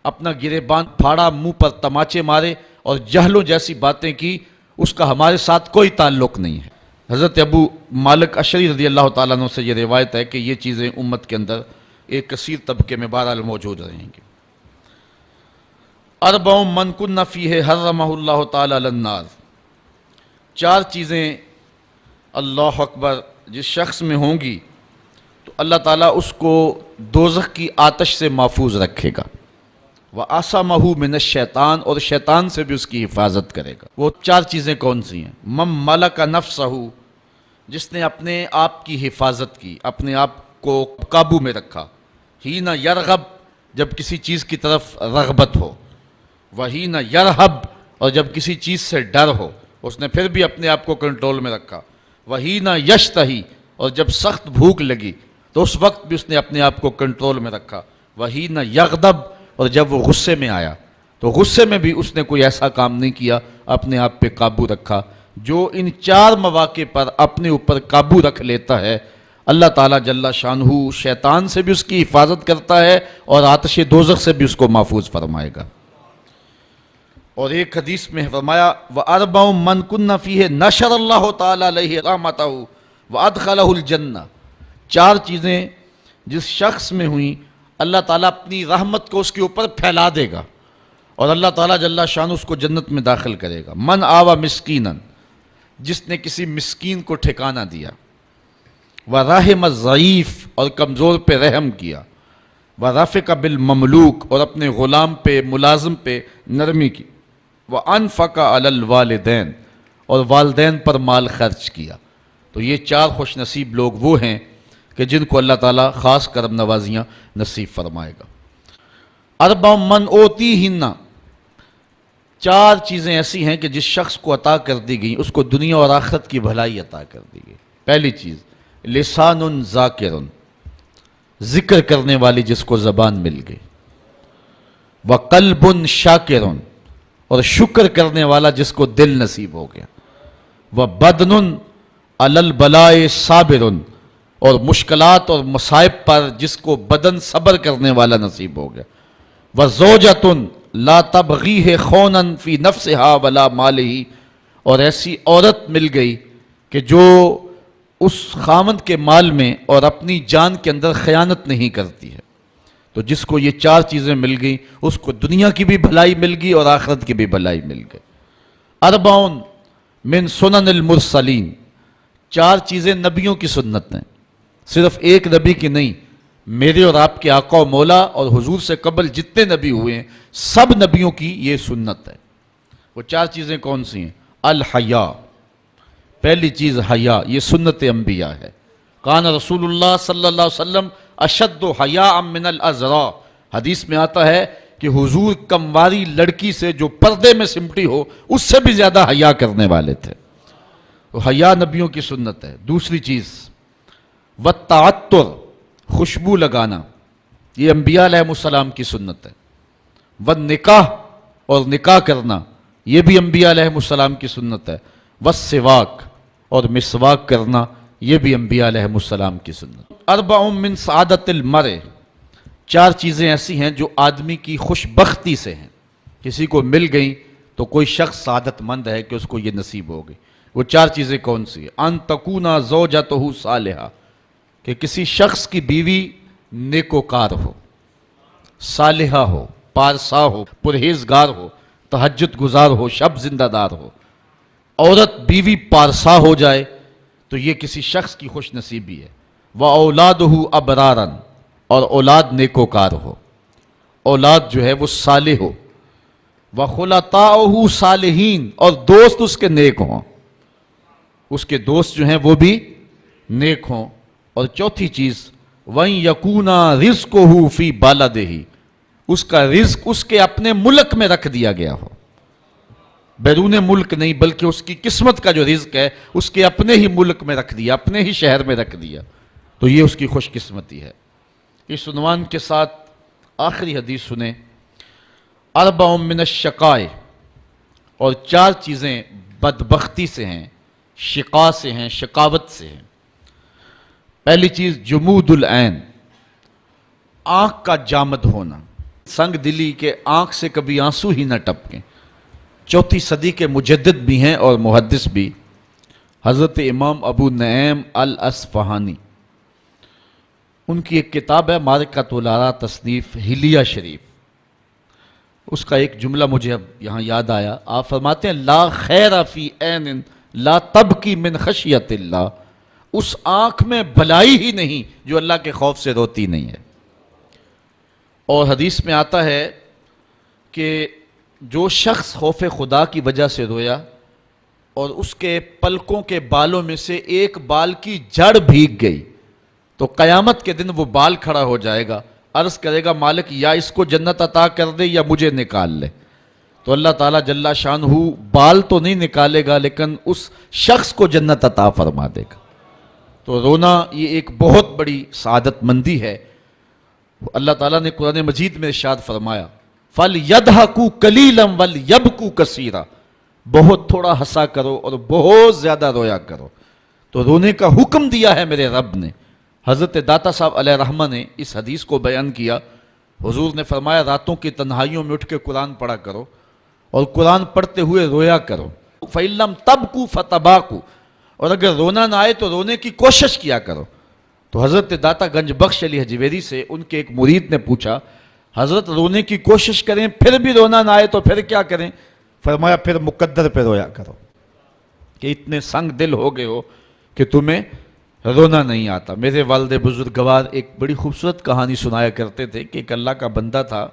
اپنا گریبان پھاڑا, منہ پر تماچے مارے اور جہلوں جیسی باتیں کی, اس کا ہمارے ساتھ کوئی تعلق نہیں ہے. حضرت ابو مالک اشعری رضی اللہ تعالیٰ عنہ سے یہ روایت ہے کہ یہ چیزیں امت کے اندر ایک کثیر طبقے میں بہرحال موجود رہیں گی. اربع من کن فیہ حرمہ اللہ تعالیٰ علی النار, 4 چیزیں اللہ اکبر جس شخص میں ہوں گی تو اللہ تعالیٰ اس کو دوزخ کی آتش سے محفوظ رکھے گا. وَعَصَمَهُ مِنَ الشَّيْطَانِ, اور شیطان سے بھی اس کی حفاظت کرے گا. وہ 4 چیزیں کون سی ہیں؟ مَن مَلَكَ نَفْسَهُ, جس نے اپنے آپ کی حفاظت کی, اپنے آپ کو قابو میں رکھا. حین یرغب جب کسی چیز کی طرف رغبت ہو، وحین یرہب اور جب کسی چیز سے ڈر ہو اس نے پھر بھی اپنے آپ کو کنٹرول میں رکھا. وحین یشتہی اور جب سخت بھوک لگی تو اس وقت بھی اس نے اپنے آپ کو کنٹرول میں رکھا. وحین یغضب اور جب وہ غصے میں آیا تو غصے میں بھی اس نے کوئی ایسا کام نہیں کیا، اپنے آپ پہ قابو رکھا. جو ان 4 مواقع پر اپنے اوپر قابو رکھ لیتا ہے اللہ تعالیٰ جل شانہ شیطان سے بھی اس کی حفاظت کرتا ہے اور آتش دوزخ سے بھی اس کو محفوظ فرمائے گا. اور ایک حدیث میں فرمایا وَأَرْبَعٌ مَّن كُنَّ فِيهِ نَشَرَ اللَّهُ تَعَالَىٰ عَلَيْهِ رَحْمَتَهُ وَأَدْخَلَهُ الْجَنَّةَ. 4 چیزیں جس شخص میں ہوئیں اللہ تعالیٰ اپنی رحمت کو اس کے اوپر پھیلا دے گا اور اللہ تعالیٰ جل شانہ اس کو جنت میں داخل کرے گا. من آوى مسکیناً جس نے کسی مسکین کو ٹھکانہ دیا، وَرَحِمَ الضعیف اور کمزور پہ رحم کیا، وَرَفِقَ بِالْمَمْلُوک اور اپنے غلام پہ ملازم پہ نرمی کی، وَأَنفَقَ عَلَى الْوَالِدَيْنِ اور والدین پر مال خرچ کیا. تو یہ 4 خوش نصیب لوگ وہ ہیں کہ جن کو اللہ تعالیٰ خاص کرم نوازیاں نصیب فرمائے گا. 4 من اوتیہن 4 چیزیں ایسی ہیں کہ جس شخص کو عطا کر دی گئی اس کو دنیا اور آخرت کی بھلائی عطا کر دی گئی. پہلی چیز لسان ذاکر ذکر کرنے والی جس کو زبان مل گئی، وقلب شاکر اور شکر کرنے والا جس کو دل نصیب ہو گیا، وبدن علی البلاء صابر اور مشکلات اور مصائب پر جس کو بدن صبر کرنے والا نصیب ہو گیا، وزوجۃ لا تبغیہ خونا فی نفسہا ولا مالہ اور ایسی عورت مل گئی کہ جو اس خاوند کے مال میں اور اپنی جان کے اندر خیانت نہیں کرتی ہے. تو جس کو یہ 4 چیزیں مل گئیں اس کو دنیا کی بھی بھلائی مل گئی اور آخرت کی بھی بھلائی مل گئی. 4 من سنن المرسلین 4 چیزیں نبیوں کی سنت ہیں، صرف ایک نبی کی نہیں، میرے اور آپ کے آقا و مولا اور حضور سے قبل جتنے نبی ہوئے ہیں سب نبیوں کی یہ سنت ہے. وہ 4 چیزیں کون سی ہیں؟ الحیا، پہلی چیز حیا، یہ سنت انبیاء ہے. کان رسول اللہ صلی اللہ علیہ وسلم اشد حیاء من العذراء، حدیث میں آتا ہے کہ حضور کمواری لڑکی سے جو پردے میں سمٹی ہو اس سے بھی زیادہ حیا کرنے والے تھے. تو حیا نبیوں کی سنت ہے. دوسری چیز والتعطر خوشبو لگانا، یہ انبیاء علیہ السلام کی سنت ہے. والنکاح اور نکاح کرنا یہ بھی انبیاء علیہ السلام کی سنت ہے. والسواک اور مسواک کرنا یہ بھی انبیاء علیہ السلام کی سنت. 4 من سعادت المرء 4 چیزیں ایسی ہیں جو آدمی کی خوش بختی سے ہیں، کسی کو مل گئیں تو کوئی شخص سعادت مند ہے کہ اس کو یہ نصیب ہو گئی. وہ 4 چیزیں کون سی ہیں؟ ان تکون زوجتہ صالحہ کہ کسی شخص کی بیوی نیکوکار ہو، صالحہ ہو، پارسا ہو، پرہیزگار ہو، تہجد گزار ہو، شب زندہ دار ہو. عورت بیوی پارسا ہو جائے تو یہ کسی شخص کی خوش نصیبی ہے. وَأَوْلَادُهُ أَبْرَارًا اور اولاد نیکوکار ہو، اولاد جو ہے وہ صالح ہو. وَخُلَطَاؤُهُ صالحین اور دوست اس کے نیک ہوں، اس کے دوست جو ہیں وہ بھی نیک ہوں. اور چوتھی چیز وَإِن يَكُونَ رِزْقُهُ فِي بَلَدِهِ اس کا رزق اس کے اپنے ملک میں رکھ دیا گیا ہو، بیرون ملک نہیں بلکہ اس کی قسمت کا جو رزق ہے اس کے اپنے ہی ملک میں رکھ دیا، اپنے ہی شہر میں رکھ دیا، تو یہ اس کی خوش قسمتی ہے. اس عنوان کے ساتھ آخری حدیث سنیں. 4 من الشقاء اور 4 چیزیں بدبختی سے ہیں، شقا سے ہیں، شقاوت سے ہیں. پہلی چیز جمود العین آنکھ کا جامد ہونا، سنگ دلی کے آنکھ سے کبھی آنسو ہی نہ ٹپکیں. 4 صدی کے مجدد بھی ہیں اور محدث بھی حضرت امام ابو نعیم الاصفہانی، ان کی ایک کتاب ہے معرکۃ الآراء تصنیف حلیہ شریف، اس کا ایک جملہ مجھے اب یہاں یاد آیا. آپ فرماتے ہیں لا خیر فی عین لا تبکی من خشیت اللہ، اس آنکھ میں بھلائی ہی نہیں جو اللہ کے خوف سے روتی نہیں ہے. اور حدیث میں آتا ہے کہ جو شخص خوف خدا کی وجہ سے رویا اور اس کے پلکوں کے بالوں میں سے ایک بال کی جڑ بھیگ گئی تو قیامت کے دن وہ بال کھڑا ہو جائے گا، عرض کرے گا مالک یا اس کو جنت عطا کر دے یا مجھے نکال لے۔ تو اللہ تعالیٰ جل شانہ بال تو نہیں نکالے گا لیکن اس شخص کو جنت عطا فرما دے گا۔ تو رونا یہ ایک بہت بڑی سعادت مندی ہے۔ اللہ تعالیٰ نے قرآن مجید میں ارشاد فرمایا فَلْيَضْحَكُوا قَلِيلًا وَلْيَبْكُوا كَثِيرًا، بہت تھوڑا ہنسا کرو اور بہت زیادہ رویا کرو۔ تو رونے کا حکم دیا ہے میرے رب نے۔ حضرت داتا صاحب علیہ رحمہ نے اس حدیث کو بیان کیا۔ حضور نے فرمایا راتوں کی تنہائیوں میں اٹھ کے قرآن پڑھا کرو اور قرآن پڑھتے ہوئے رویا کرو۔ فَإِن لَّمْ تَبْكُوا فَتَبَاكُوا، اور اگر رونا نہ آئے تو رونے کی کوشش کیا کرو۔ تو حضرت داتا گنج بخش علی حجویری سے ان کے ایک مرید نے پوچھا حضرت رونے کی کوشش کریں پھر بھی رونا نہ آئے تو پھر کیا کریں؟ فرمایا پھر مقدر پہ رویا کرو کہ اتنے سنگ دل ہو گئے ہو کہ تمہیں رونا نہیں آتا۔ میرے والد بزرگوار ایک بڑی خوبصورت کہانی سنایا کرتے تھے کہ ایک اللہ کا بندہ تھا،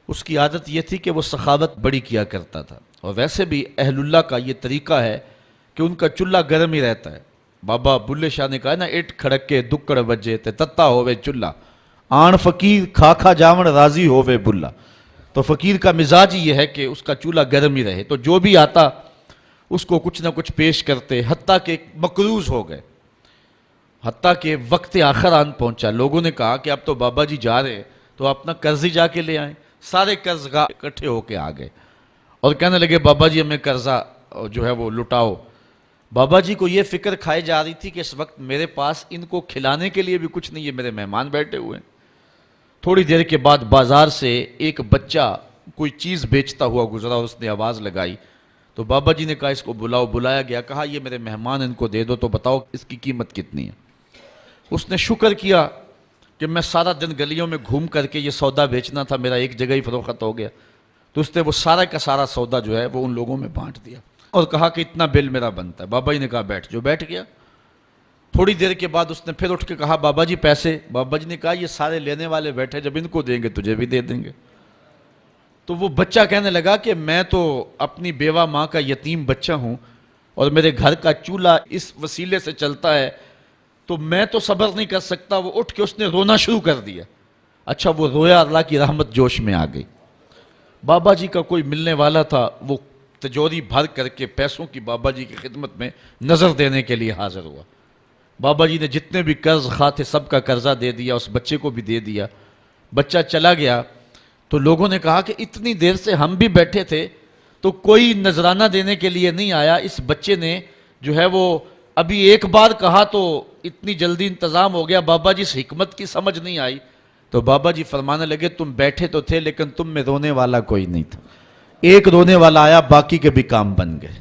اس کی عادت یہ تھی کہ وہ سخاوت بڑی کیا کرتا تھا، اور ویسے بھی اہل اللہ کا یہ طریقہ ہے کہ ان کا چولہا گرم ہی رہتا ہے۔ بابا بلے شاہ نے کہا نا اٹ کھڑکے دکڑ وجے تے تتا ہووے چولہا، آن فقیر کھا کھا جاون راضی ہووے بلا۔ تو فقیر کا مزاج یہ ہے کہ اس کا چولہا گرم ہی رہے، تو جو بھی آتا اس کو کچھ نہ کچھ پیش کرتے، حتیٰ کہ مقروض ہو گئے، حتیٰ کہ وقت آخر آن پہنچا۔ لوگوں نے کہا کہ اب تو بابا جی جا رہے تو اپنا قرض ہی جا کے لے آئیں۔ سارے قرض اکٹھے ہو کے آ گئے اور کہنے لگے بابا جی ہمیں قرضہ جو ہے وہ لٹاؤ۔ بابا جی کو یہ فکر کھائی جا رہی تھی کہ اس وقت میرے پاس ان کو کھلانے کے لیے بھی کچھ نہیں ہے، میرے مہمان بیٹھے ہوئے ہیں۔ تھوڑی دیر کے بعد بازار سے ایک بچہ کوئی چیز بیچتا ہوا گزرا اور اس نے آواز لگائی، تو بابا جی نے کہا اس کو بلاؤ۔ بلایا گیا، کہا یہ میرے مہمان ان کو دے دو، تو بتاؤ اس کی قیمت کتنی ہے؟ اس نے شکر کیا کہ میں سارا دن گلیوں میں گھوم کر کے یہ سودا بیچنا تھا، میرا ایک جگہ ہی فروخت ہو گیا۔ تو اس نے وہ سارا کا سارا سودا جو ہے وہ ان لوگوں میں بانٹ دیا اور کہا کہ اتنا بل میرا بنتا ہے۔ بابا جی نے کہا بیٹھ، جو بیٹھ گیا۔ تھوڑی دیر کے بعد اس نے پھر اٹھ کے کہا بابا جی پیسے؟ بابا جی نے کہا یہ سارے لینے والے بیٹھے، جب ان کو دیں گے تجھے بھی دے دیں گے۔ تو وہ بچہ کہنے لگا کہ میں تو اپنی بیوہ ماں کا یتیم بچہ ہوں اور میرے گھر کا چولہا اس وسیلے سے چلتا ہے، تو میں تو صبر نہیں کر سکتا۔ وہ اٹھ کے اس نے رونا شروع کر دیا۔ اچھا وہ رویا، اللہ کی رحمت جوش میں آ گئی۔ بابا جی کا کوئی ملنے والا تھا، وہ تجوری بھر کر کے پیسوں کی بابا جی کی خدمت میں نظر دینے کے لیے حاضر ہوا۔ بابا جی نے جتنے بھی قرض خواہ تھے سب کا قرضہ دے دیا، اس بچے کو بھی دے دیا۔ بچہ چلا گیا تو لوگوں نے کہا کہ اتنی دیر سے ہم بھی بیٹھے تھے تو کوئی نذرانہ دینے کے لیے نہیں آیا، اس بچے نے جو ہے وہ ابھی ایک بار کہا تو اتنی جلدی انتظام ہو گیا، بابا جی اس حکمت کی سمجھ نہیں آئی۔ تو بابا جی فرمانے لگے تم بیٹھے تو تھے لیکن تم میں رونے والا کوئی نہیں تھا، ایک رونے والا آیا، باقی کے بھی کام بن گئے۔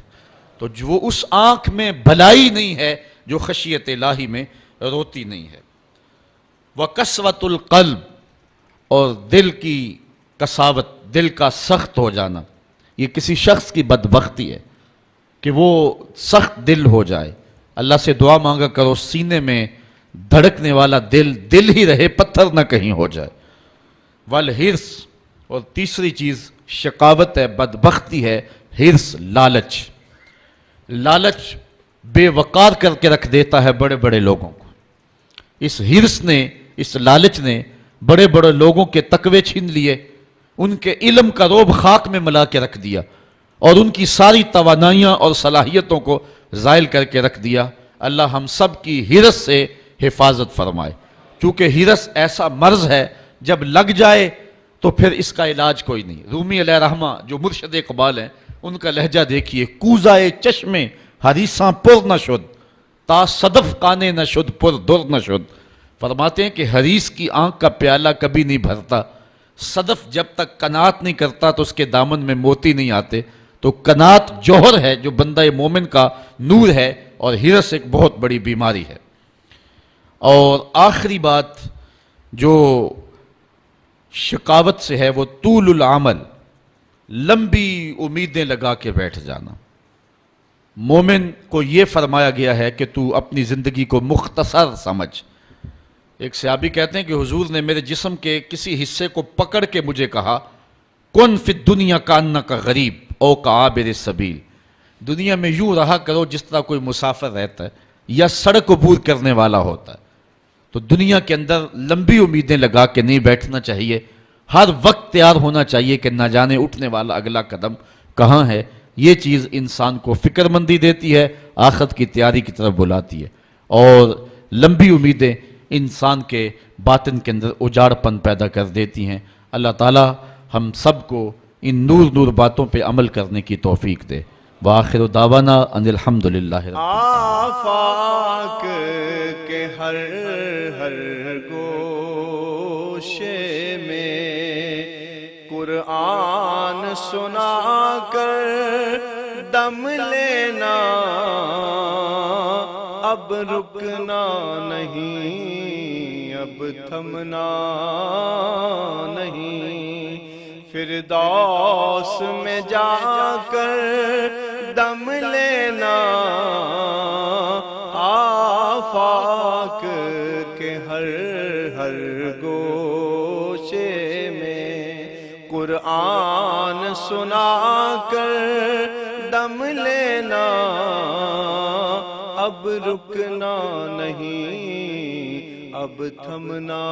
تو جو اس آنکھ میں بھلائی نہیں ہے جو خشیت الہی میں روتی نہیں ہے۔ وَقَسْوَةُ الْقَلْبِ، اور دل کی قساوت، دل کا سخت ہو جانا، یہ کسی شخص کی بدبختی ہے کہ وہ سخت دل ہو جائے۔ اللہ سے دعا مانگا کرو سینے میں دھڑکنے والا دل ہی رہے، پتھر نہ کہیں ہو جائے۔ والحرص، اور تیسری چیز شقاوت ہے، بدبختی ہے، حرص، لالچ۔ لالچ بے وقار کر کے رکھ دیتا ہے بڑے بڑے لوگوں کو۔ اس حرص نے، اس لالچ نے بڑے بڑے لوگوں کے تقوی چھین لیے، ان کے علم کا روب خاک میں ملا کے رکھ دیا اور ان کی ساری توانائیاں اور صلاحیتوں کو زائل کر کے رکھ دیا۔ اللہ ہم سب کی حرص سے حفاظت فرمائے، چونکہ حرص ایسا مرض ہے جب لگ جائے تو پھر اس کا علاج کوئی نہیں۔ رومی علیہ رحمہ جو مرشد اقبال ہیں، ان کا لہجہ دیکھیے، کوزائے چشمے حریصاں پر نہ شد، تا صدف کانے نہ شد پر در نہ شد۔ فرماتے ہیں کہ حریص کی آنکھ کا پیالہ کبھی نہیں بھرتا، صدف جب تک قناعت نہیں کرتا تو اس کے دامن میں موتی نہیں آتے۔ تو قناعت جوہر ہے جو بندہ مومن کا نور ہے، اور حرص ایک بہت بڑی بیماری ہے۔ اور آخری بات جو شقاوت سے ہے وہ طول العمل، لمبی امیدیں لگا کے بیٹھ جانا۔ مومن کو یہ فرمایا گیا ہے کہ تو اپنی زندگی کو مختصر سمجھ۔ ایک صحابی کہتے ہیں کہ حضور نے میرے جسم کے کسی حصے کو پکڑ کے مجھے کہا، کن فی الدنیا کانک غریب او کعابر السبیل، دنیا میں یوں رہا کرو جس طرح کوئی مسافر رہتا ہے یا سڑک عبور کرنے والا ہوتا ہے۔ تو دنیا کے اندر لمبی امیدیں لگا کے نہیں بیٹھنا چاہیے، ہر وقت تیار ہونا چاہیے کہ نہ جانے اٹھنے والا اگلا قدم کہاں ہے۔ یہ چیز انسان کو فکر مندی دیتی ہے، آخرت کی تیاری کی طرف بلاتی ہے، اور لمبی امیدیں انسان کے باطن کے اندر اجاڑ پن پیدا کر دیتی ہیں۔ اللہ تعالی ہم سب کو ان نور باتوں پہ عمل کرنے کی توفیق دے۔ وآخر دعوانا ان الحمدللہ رب آفاق کے ہر گوشے میں قرآن سنا کر دم لینا، اب رکنا نہیں، اب تھمنا نہیں، فردوس میں جا کر دم لینا، آفاق کے ہر گوشے میں قرآن سنا کر دم لینا، اب رکنا نہیں، اب تھمنا